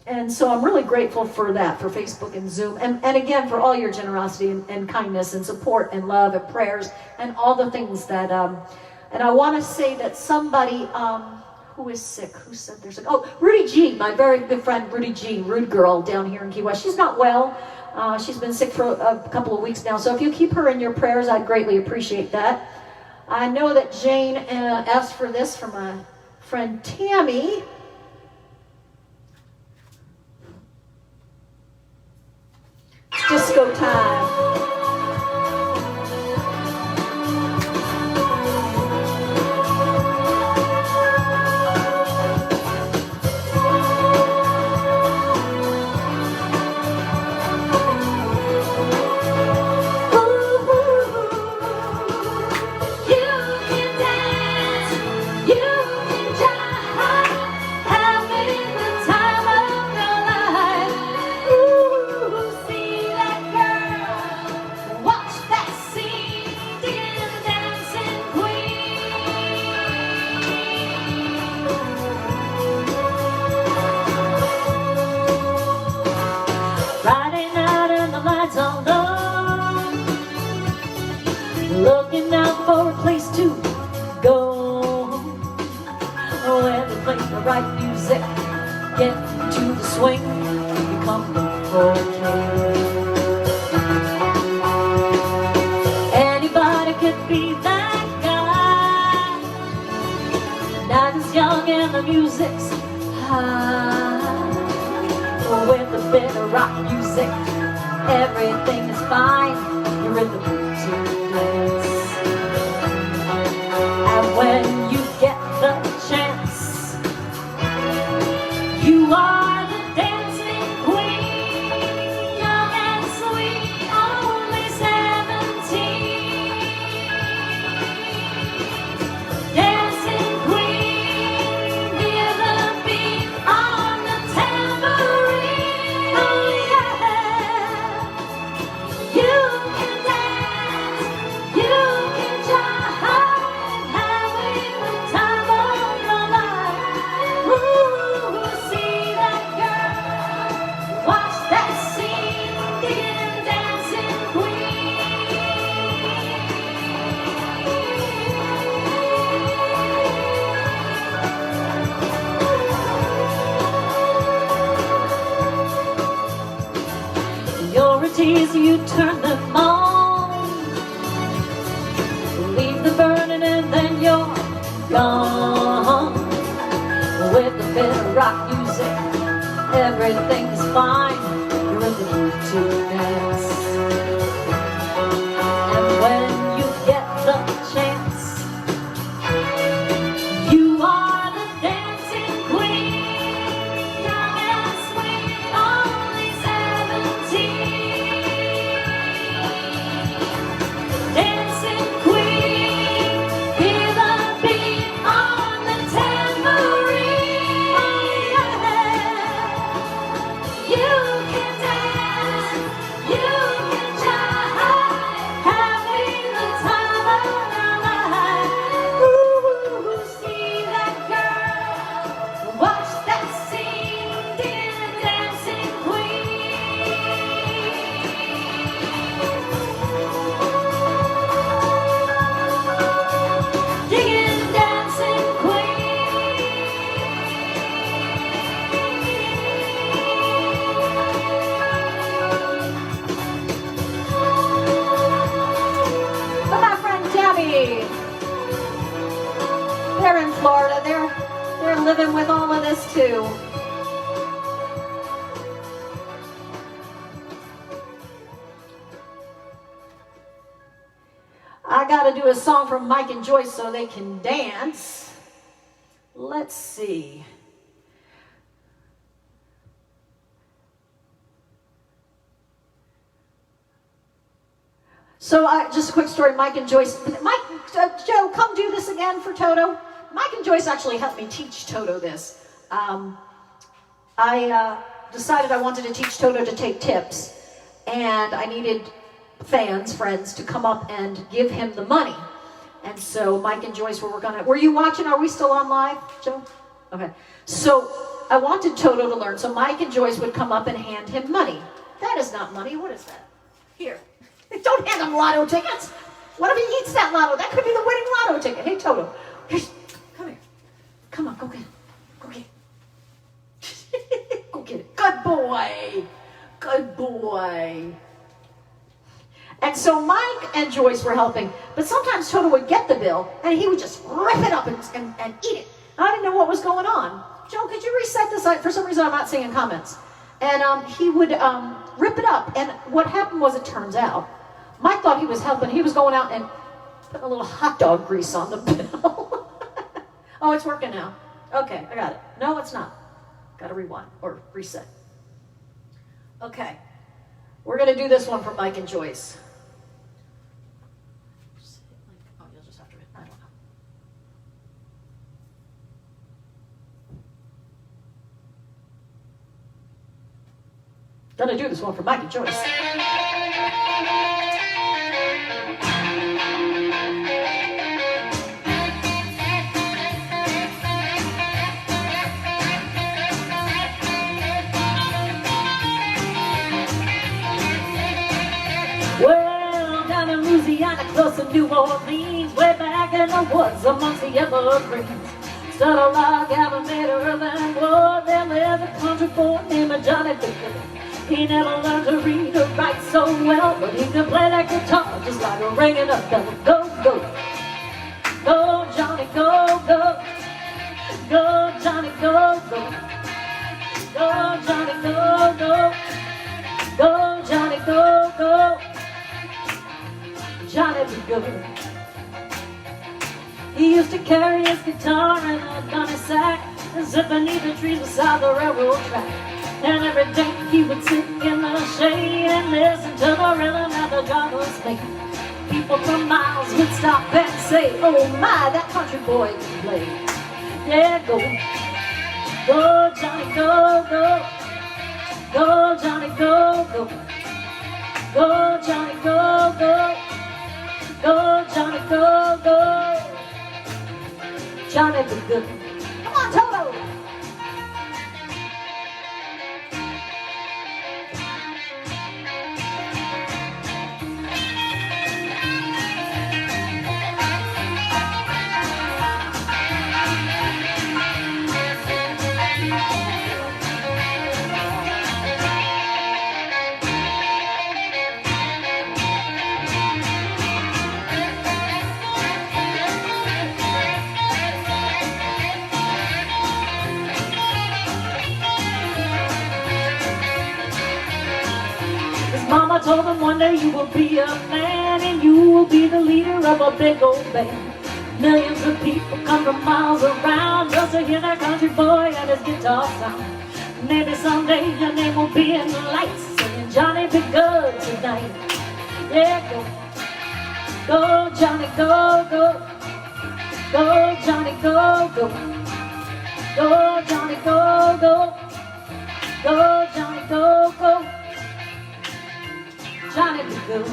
And so I'm really grateful for that, for Facebook and Zoom. And again, for all your generosity and kindness and support and love and prayers and all the things that, and I want to say that somebody, who is sick, who said they're sick? Oh, Rudy G, my very good friend Rudy G, Rude Girl down here in Key West. She's not well. She's been sick for a couple of weeks now. So if you keep her in your prayers, I'd greatly appreciate that. I know that Jane asked for this from my friend Tammy. Disco time. Looking out for a place to go where they play the right music, get to the swing, become the okay. Anybody could be that guy, not as young and the music's high. With a bit of rock music, everything is fine. You're in the mood to dance. And when you get the chance, you are the dancing queen, young and sweet, only 17. Dancing queen, hear the beat on the tambourine. Oh yeah, you can dance, you can jive, having the time of your life. Ooh, see that girl, watch that scene, dear dancing queen. Priorities, you turn them on. Leave the burning and then you're gone. With a bit of rock music, everything's fine. You're in the mood to dance. And when you get the chance, you are the dancing queen, young and sweet, only 17. Dancing queen, hear the beat on the tambourine. Oh, yeah. You living with all of this too. I got to do a song from Mike and Joyce so they can dance. Let's see. So just a quick story, Mike and Joyce. Joe, come do this again for Toto. Mike and Joyce actually helped me teach Toto this. I decided I wanted to teach Toto to take tips, and I needed friends to come up and give him the money. And so Mike and Joyce were working on it. Were you watching? Are we still on live, Joe? Okay. So I wanted Toto to learn. So Mike and Joyce would come up and hand him money. That is not money. What is that? Here. Don't hand him lotto tickets. What if he eats that lotto? That could be the winning lotto ticket. Hey, Toto. Come here. Come on, go get it. Go get it. Go get it. Good boy. Good boy. And so Mike and Joyce were helping, but sometimes Toto would get the bill and he would just rip it up and eat it. I didn't know what was going on. Joe, could you reset this? For some reason, I'm not seeing comments. And he would rip it up. And what happened was, it turns out, Mike thought he was helping. He was going out and putting a little hot dog grease on the bill. Oh, it's working now. Okay, I got it. No, it's not. Got to rewind or reset. Okay. We're going to do this one for Mike and Joyce. Oh, you'll just have to, I don't know. Gonna do this one for Mike and Joyce. Well, down in Louisiana, close to New Orleans, way back in the woods amongst the evergreens, stood a log cabin made of earth and wood. There lived a country boy named Johnny Dicker. He never learned to read or write so well, but he could play that guitar just like a ringing up bell. Go, go, go, Johnny, go, go, go, Johnny, go, go, go, Johnny, go, go, go, Johnny, go, go, Johnny be good. He used to carry his guitar in a gunny sack and sit beneath the trees beside the railroad track. And every day he would sit in the shade and listen to the rhythm that the drivers make. People from miles would stop and say, oh my, that country boy can play. Yeah, go, go Johnny, go, go, go Johnny, go, go, go Johnny, go, go, go Johnny, go, go, Johnny be good. Come on, Toto. Mama told him one day you will be a man and you will be the leader of a big old band. Millions of people come from miles around just to hear that country boy and his guitar sound. Maybe someday your name will be in the lights singing Johnny be good tonight. Yeah, go, go Johnny, go, go, go Johnny, go, go, go Johnny, go, go, go Johnny, go, go. Johnny be good.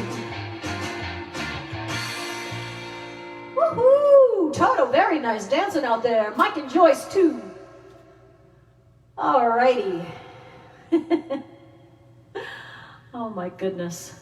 Woohoo! Toto, very nice dancing out there. Mike and Joyce, too. Alrighty. Oh my goodness.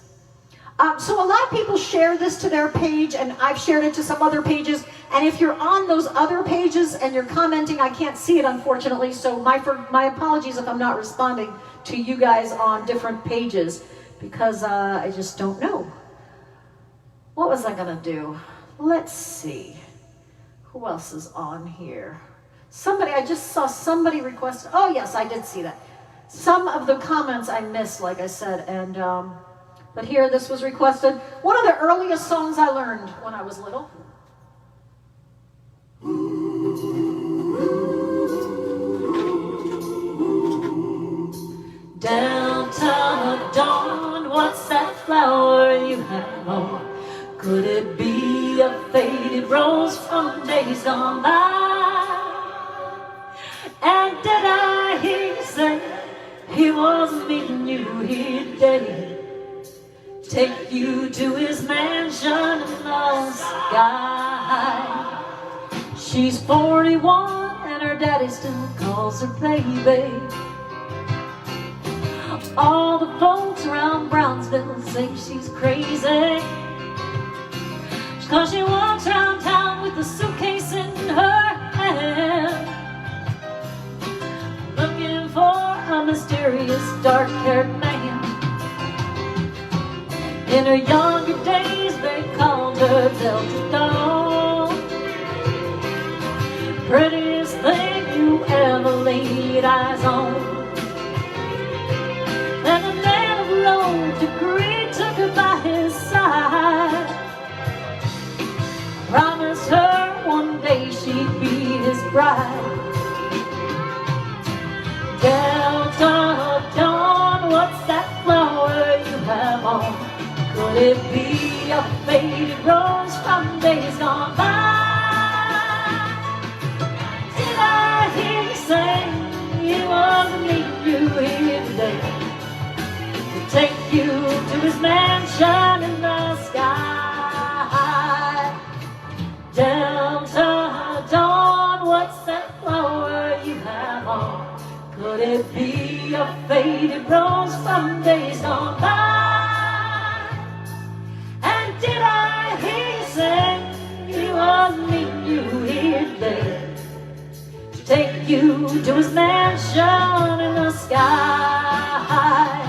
So a lot of people share this to their page, and I've shared it to some other pages. And if you're on those other pages and you're commenting, I can't see it, unfortunately. So my apologies if I'm not responding to you guys on different pages, because I just don't know. What was I gonna do? Let's see. Who else is on here? I just saw somebody request, oh yes, I did see that. Some of the comments I missed, like I said, and but here this was requested. One of the earliest songs I learned when I was little. Downtown dawn, what's that flower you have on? Could it be a faded rose from days gone by? And did I hear you say he was meeting you here today? Take you to his mansion in the sky. She's 41 and her daddy still calls her baby. All the folks around Brownsville say she's crazy, 'cause she walks around town with a suitcase in her hand, looking for a mysterious dark-haired man. In her younger days they called her Delta Dawn, prettiest thing you ever laid eyes on. And a man of low degree took her by his side, promised her one day she'd be his bride. Delta Dawn, what's that flower you have on? Could it be a faded rose from days gone by? Did I hear you say he wasn't meeting you here today? Take you to his mansion in the sky. Delta Dawn, what's that flower you have on? Could it be a faded rose from days gone by? And did I hear you say he was meeting you here today? Take you to his mansion in the sky.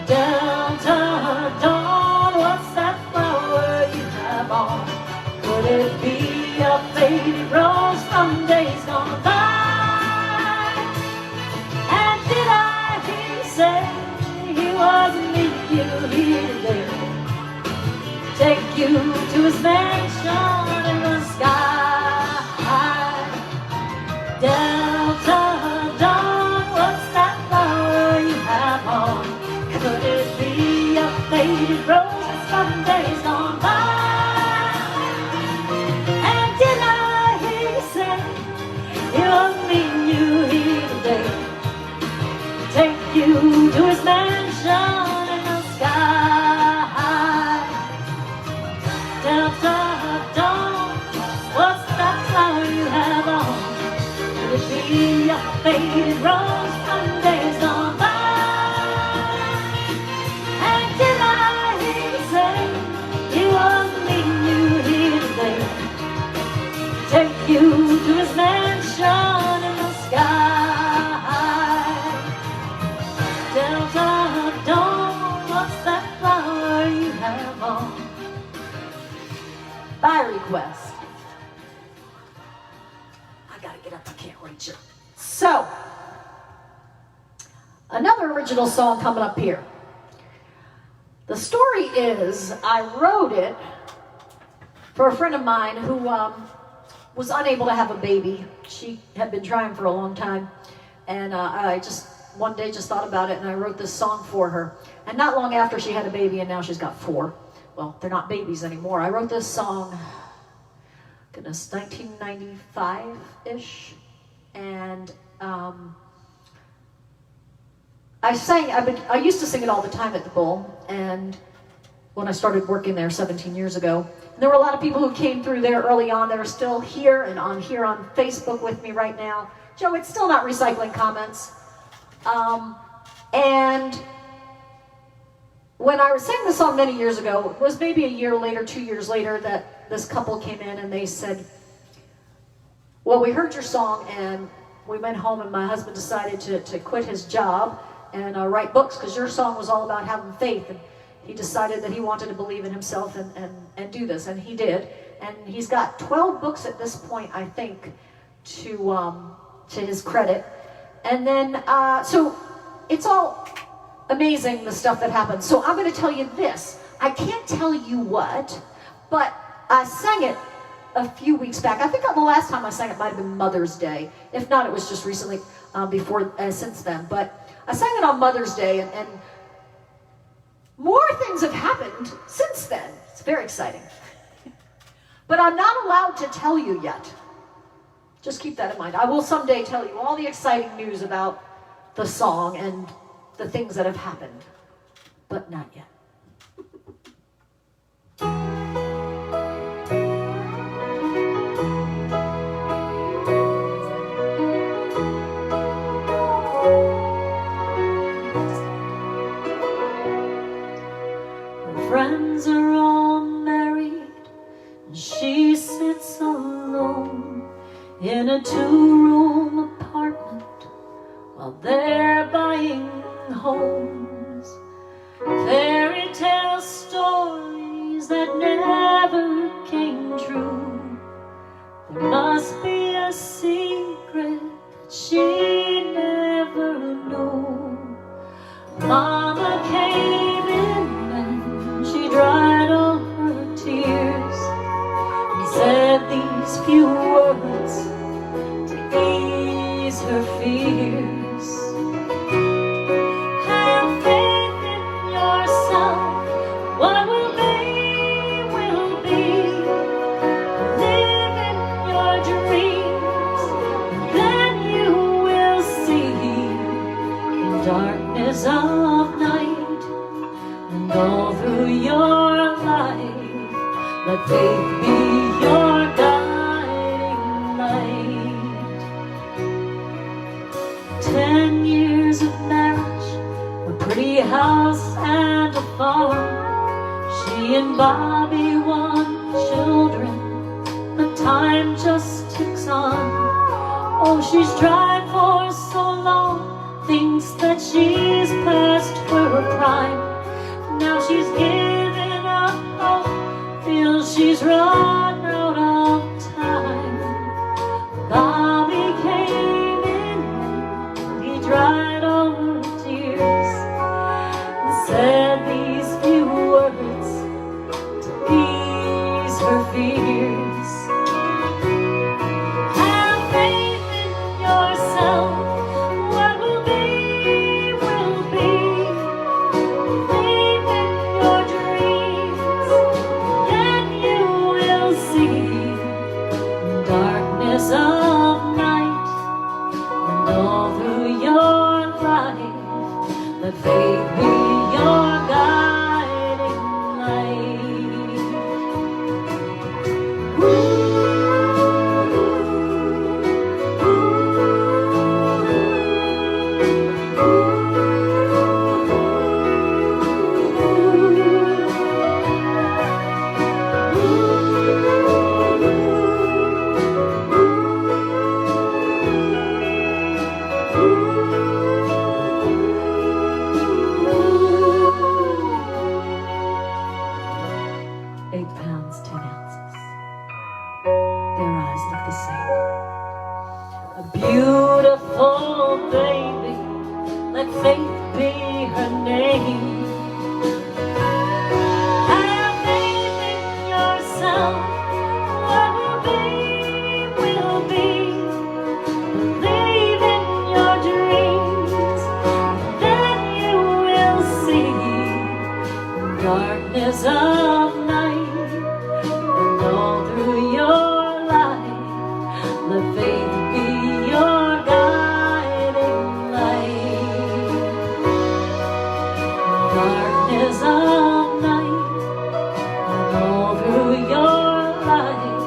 Delta Dawn, what's that flower you have on? Could it be a faded rose from days gone by? And did I hear you say he wasn't meeting you here today? Take you to his mansion in the sky. Delta Dawn, what's that flower you have on? Could it be a faded rose from days gone by? And did I hear you say he was meeting you here today? Take you to his mansion in the sky. Delta Dawn, what's that flower you have on? Could it be a faded rose from days gone by? Take you to his mansion in the sky. Delta Dawn, what's that flower you have on? By request. I gotta get up, I can't reach it. So, another original song coming up here. The story is, I wrote it for a friend of mine who was unable to have a baby. She had been trying for a long time, and I just one day just thought about it, and I wrote this song for her. And not long after she had a baby, and now she's got 4. Well, they're not babies anymore. I wrote this song, goodness, 1995-ish, and I used to sing it all the time at the Bull, and when I started working there 17 years ago. And there were a lot of people who came through there early on that are still here and on Facebook with me right now. Joe, it's still not recycling comments. And when I sang the song many years ago, it was maybe a year later, 2 years later, that this couple came in and they said, well, we heard your song and we went home and my husband decided to quit his job and write books because your song was all about having faith. And he decided that he wanted to believe in himself and do this, and he did. And he's got 12 books at this point, I think, to his credit. And then, so it's all amazing, the stuff that happens. So I'm going to tell you this. I can't tell you what, but I sang it a few weeks back. I think the last time I sang it might have been Mother's Day. If not, it was just recently, since then. But I sang it on Mother's Day, and more things have happened since then. It's very exciting. But I'm not allowed to tell you yet. Just keep that in mind. I will someday tell you all the exciting news about the song and the things that have happened, but not yet. Her friends are all married, and she sits alone in a 2-room apartment while they're buying homes. Fairy tale stories that never came true. There must be a secret that she never knew. Mama came in and she dried all her tears and said these few words to ease her fears. Have faith in yourself, what will be, will be. Live in your dreams, and then you will see. In darkness of night, and all through your life, let faith be your guiding light. 10 years of marriage, a pretty house and a farm. She and Bobby want children, but time just ticks on. Oh, she's tried for so long, thinks that she's past her prime. Now she's given up hope, feels she's run out of time. Bobby came in, he dried all her tears and said these few words to ease her fears. Have faith in yourself, what will be, will be. Believe in your dreams, then you will see. In darkness of night, and all through your life, let faith be your guiding light. £8, 10 ounces. Their eyes look the same. A beautiful baby, let faith be her name. Have faith in yourself, what will be, will be. Believe in your dreams, then you will see. In darkness of night, and all through your life, let faith be your guiding light. In darkness of night, and all through your life,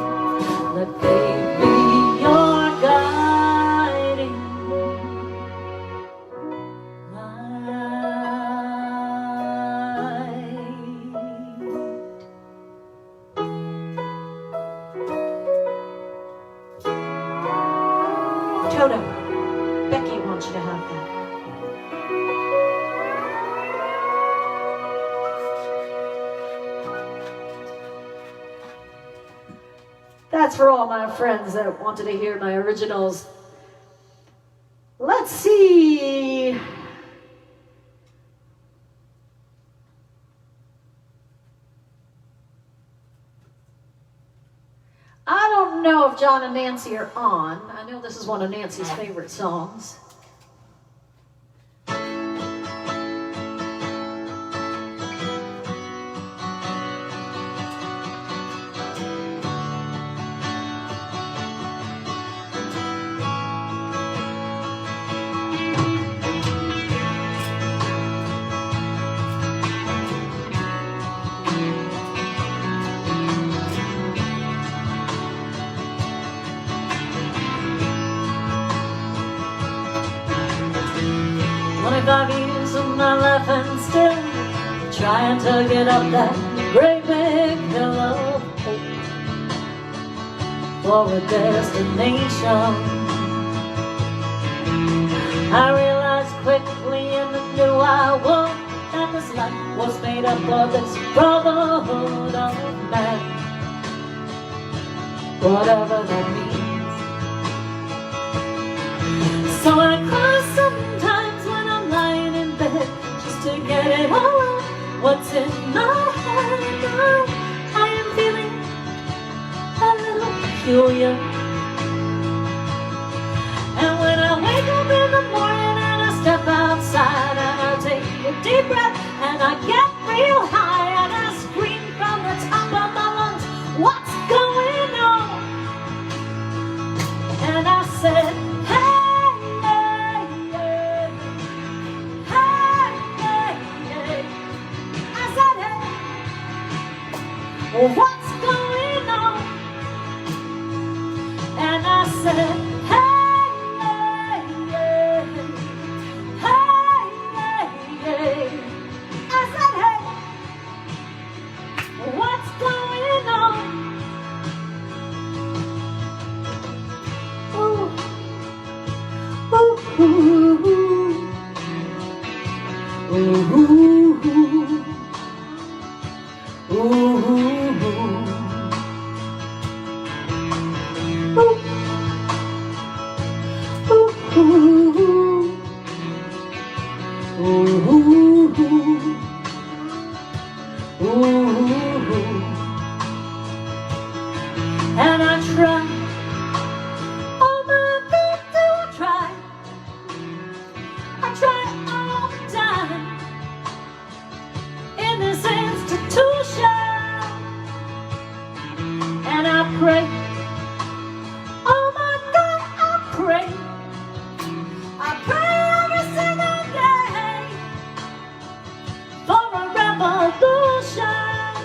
let faith be your guiding light. Toto, Becky wants you to have that. That's for all my friends that wanted to hear my originals. Let's see. I don't know if John and Nancy are on. I know this is one of Nancy's favorite songs. Years of my life and still trying to get up that great big hill of hope for a destination. I realized quickly in the new I woke that this life was made up of this brotherhood of man, whatever that means. So I cry sometimes when I'm lying in bed, just to get it all out, what's in my head. I am feeling a little peculiar. And when I wake up in the morning and I step outside and I take a deep breath and I get real high and I scream from the top of my lungs, what's going on? And I said, what's going on? And I said, hey, hey, hey, hey, hey. I said, hey, what's going on? Ooh, ooh, ooh, ooh, ooh, ooh. And I try, oh my God, do I try all the time in this institution, and I pray, oh my God, I pray every single day for a revolution.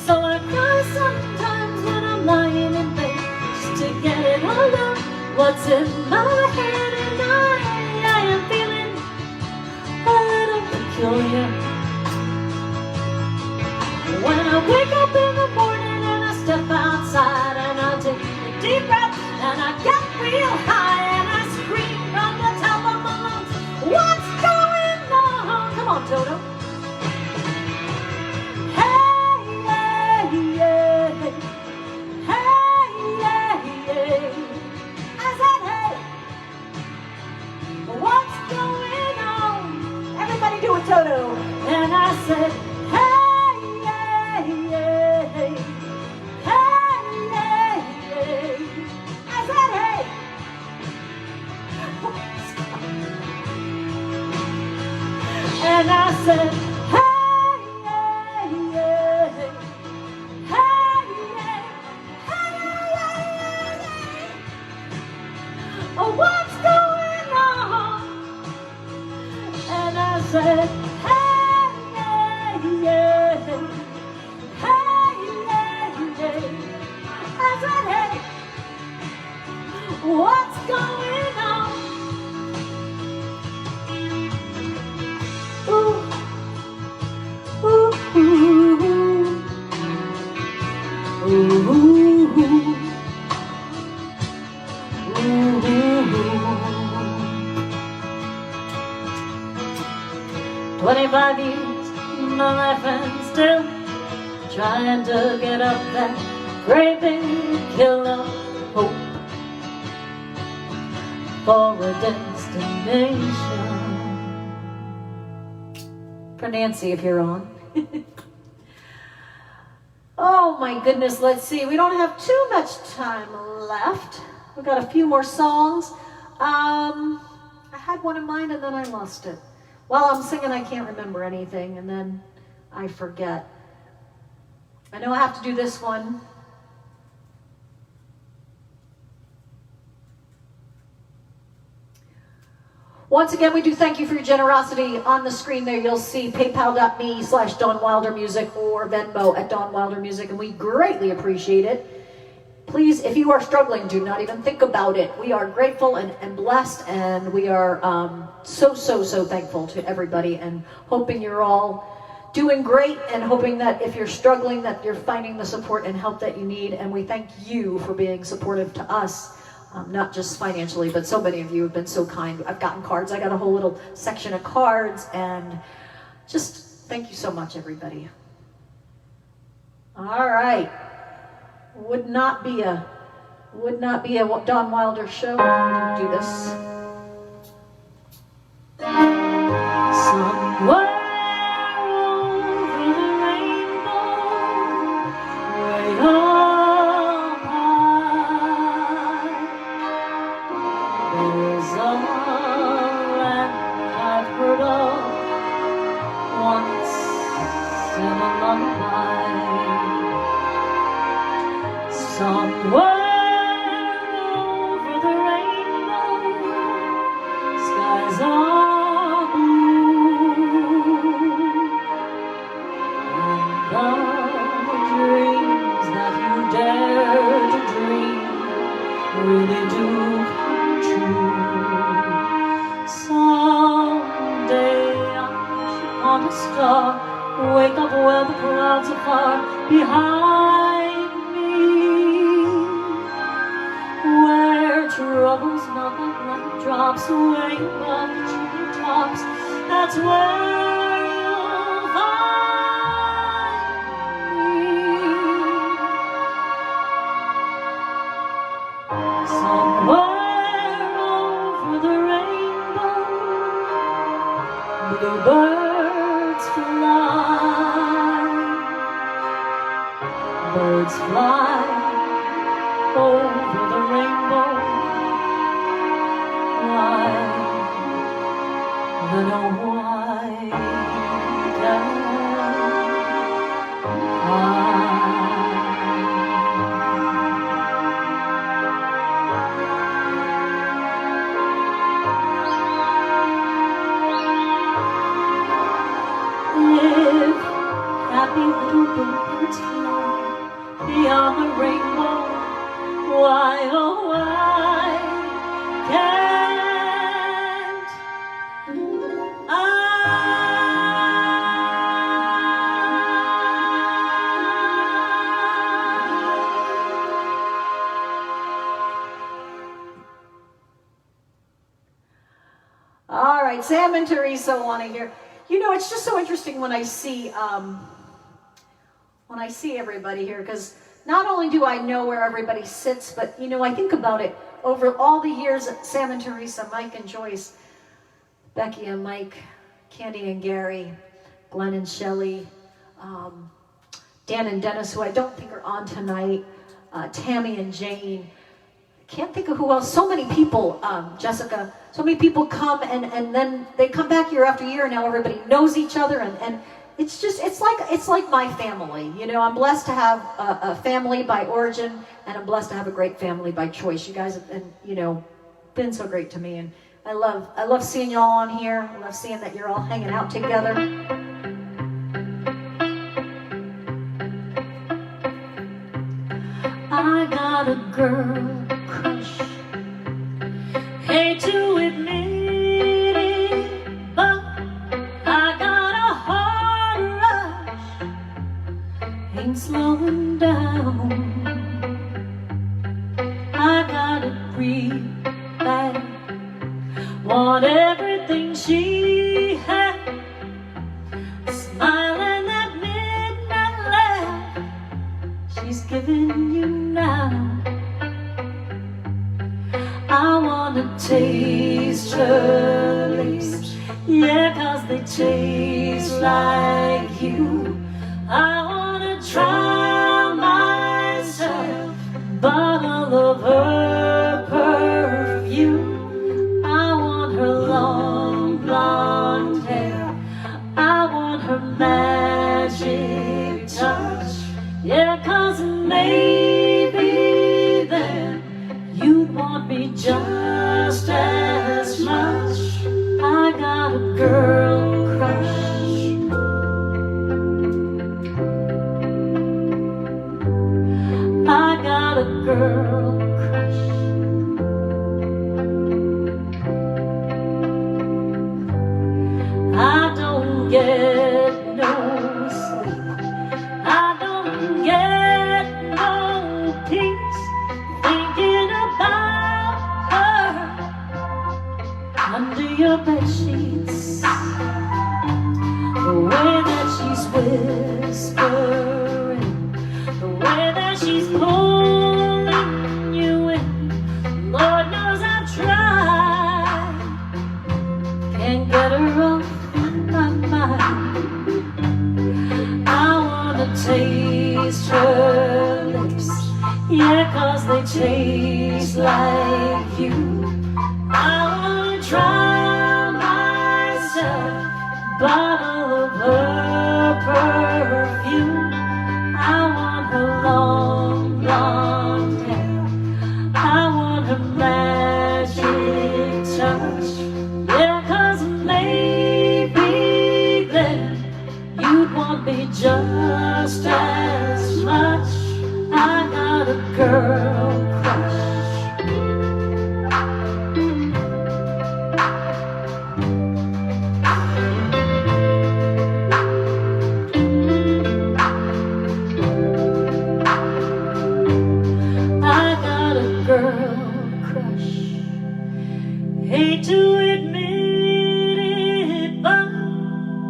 So I cry sometimes when I'm lying in bed, just to get it all out, what's in my head. And I am feeling a little peculiar. When I wake up in the morning and I step outside and I take a deep breath and I get real high and I scream from the top of my lungs, what's going on? Come on, Toto. Toto. And I said, hey, hey, hey, hey, hey, hey, hey. I said, hey. And I said, hey, hey, hey, hey, hey, hey, hey. Oh, what's going on? And I said, what's going on? Ooh, ooh, ooh, ooh, ooh, ooh. 25 years, my life and still trying to get up that great big killer hope for a destination. For Nancy, if you're on. Oh my goodness, let's see. We don't have too much time left. We've got a few more songs. I had one in mind and then I lost it. While I'm singing, I can't remember anything and then I forget. I know I have to do this one. Once again, we do thank you for your generosity. On the screen there, you'll see paypal.me/Dawn Wilder Music or Venmo at Dawn Wilder Music, and we greatly appreciate it. Please, if you are struggling, do not even think about it. We are grateful and blessed, and we are so thankful to everybody, and hoping you're all doing great, and hoping that if you're struggling, that you're finding the support and help that you need. And we thank you for being supportive to us. Not just financially, but so many of you have been so kind. I've gotten cards. I got a whole little section of cards, and just thank you so much, everybody. All right. Would not be a Dawn Wilder show. I didn't do this. Somewhere over the rainbow, way up high, there's a land I've heard of once in a lullaby. Somewhere over the rainbow, skies are blue, and the dreams that you dare to dream really do come true. Someday I shall want a star, wake up where the clouds are far behind, where troubles not like raindrops away above the treetops. That's where you'll find me. Somewhere over the rainbow, bluebirds fly. Birds fly over the rainbow. Why, then oh why can't I? Live happy little birds fly beyond the rainbow. Why, oh why can't I? All right, Sam and Teresa want to hear. You know, it's just so interesting when I see everybody here, because not only do I know where everybody sits, but, you know, I think about it over all the years, Sam and Teresa, Mike and Joyce, Becky and Mike, Candy and Gary, Glenn and Shelley, Dan and Dennis, who I don't think are on tonight, Tammy and Jane. I can't think of who else. So many people, Jessica, so many people come and then they come back year after year, and now everybody knows each other, and it's just, it's like my family. You know, I'm blessed to have a family by origin, and I'm blessed to have a great family by choice. You guys have been, you know, been so great to me, and I love seeing y'all on here. I love seeing that you're all hanging out together. I got a girl crush, hate to admit it, but I got a heart rush, ain't slowing down. I got it real bad, want everything she had, smiling that midnight laugh she's giving you. taste her lips. Yeah, 'cause they taste like you. I wanna try myself a bottle of her perfume. I want her long blonde hair. I want her magic touch. Yeah, 'cause maybe then you'd want me just as much. I got a girl crush. I got a girl crush. I don't get no sleep. I don't get no peace thinking about her under your bed sheets. The way that she's whispering, the way that she's pulling you in. Lord knows I've tried, can't get her off my mind. I wanna taste her lips, yeah, 'cause they taste like you. I wanna try myself a bottle of her perfume. I want her long blonde hair. I want her magic touch. Yeah, 'cause maybe then you'd want me just as much. I got a girl crush. Girl crush. Hate to admit it, but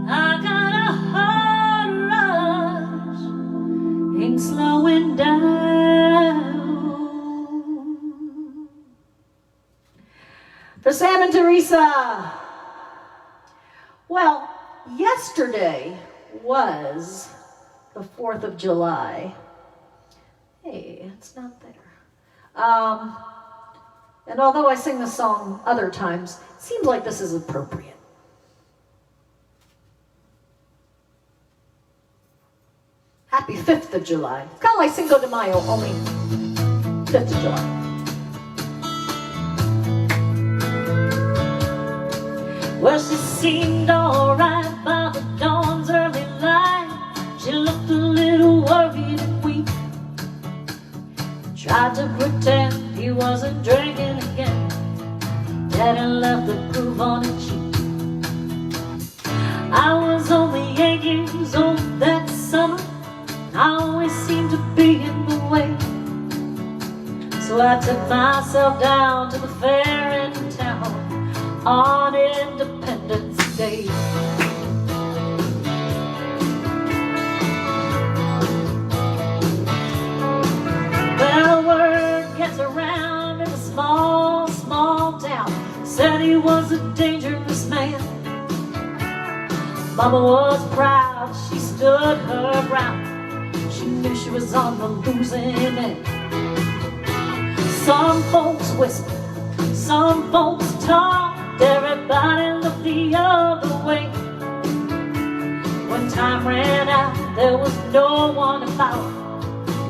I got a heart rush. Ain't slowing down. For Sam and Teresa. Well, yesterday was the 4th of July. Hey, it's not there. And although I sing this song other times, it seems like this is appropriate. Happy 5th of July. It's kind of like Cinco de Mayo, only 5th of July. Well, she seemed alright by the dawn's early light. She looked a little worried and weak. Tried to pretend he wasn't drinking again. Daddy left the groove on her cheek. I was only 8 years old that summer. I always seemed to be in the way. So I took myself down to the fair in town on Independence Day. Well, word gets around in a small, small town. Said he was a dangerous man. Mama was proud, she stood her ground. She knew she was on the losing end. Some folks whispered, some folks talked. Everybody looked the other way. When time ran out, there was no one about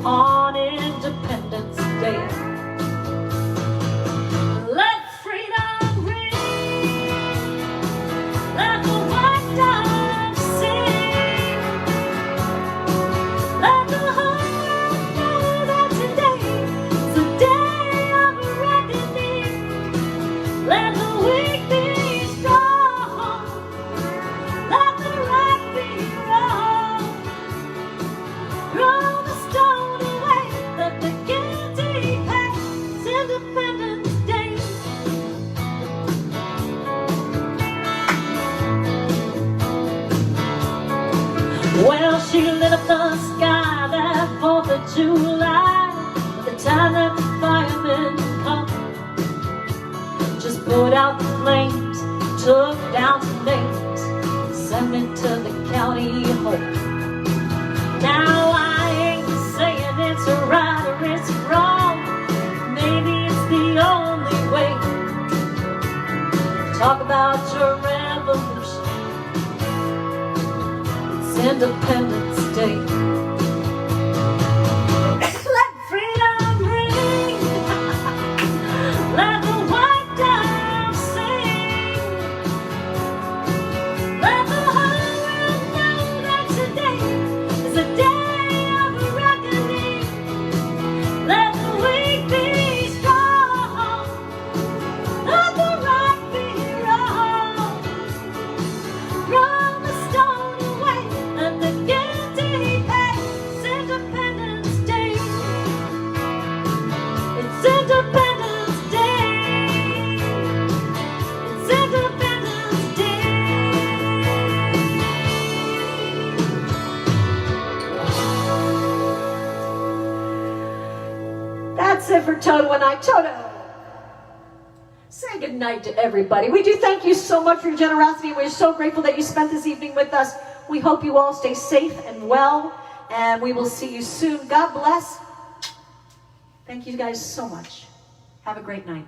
on Independence Day. Let freedom ring, let the white doves sing, let the whole world know that today is a day of reckoning. Let the weak be strong, let the right be wrong. Throw the stone away, let the guilty pay. It's Independence Day. Well, she lit up the sky that 4th of July. By the time that the firemen come, just took down some names, sent me to the county home. Now I ain't saying it's right or it's wrong, maybe it's the only way. Talk about your revolution, it's Independence Day. Let freedom ring, let the white dove sing, let the whole world know that today is a day of reckoning. Let the weak be strong, let the right be wrong. Throw the stone away and the guilty pay. It's Independence Day. It's Independence Day. It's Independence Day. That's it for Toto and I. Toto, say goodnight to everybody. We do thank you so much for your generosity. We're so grateful that you spent this evening with us. We hope you all stay safe and well, and we will see you soon. God bless. Thank you guys so much. Have a great night.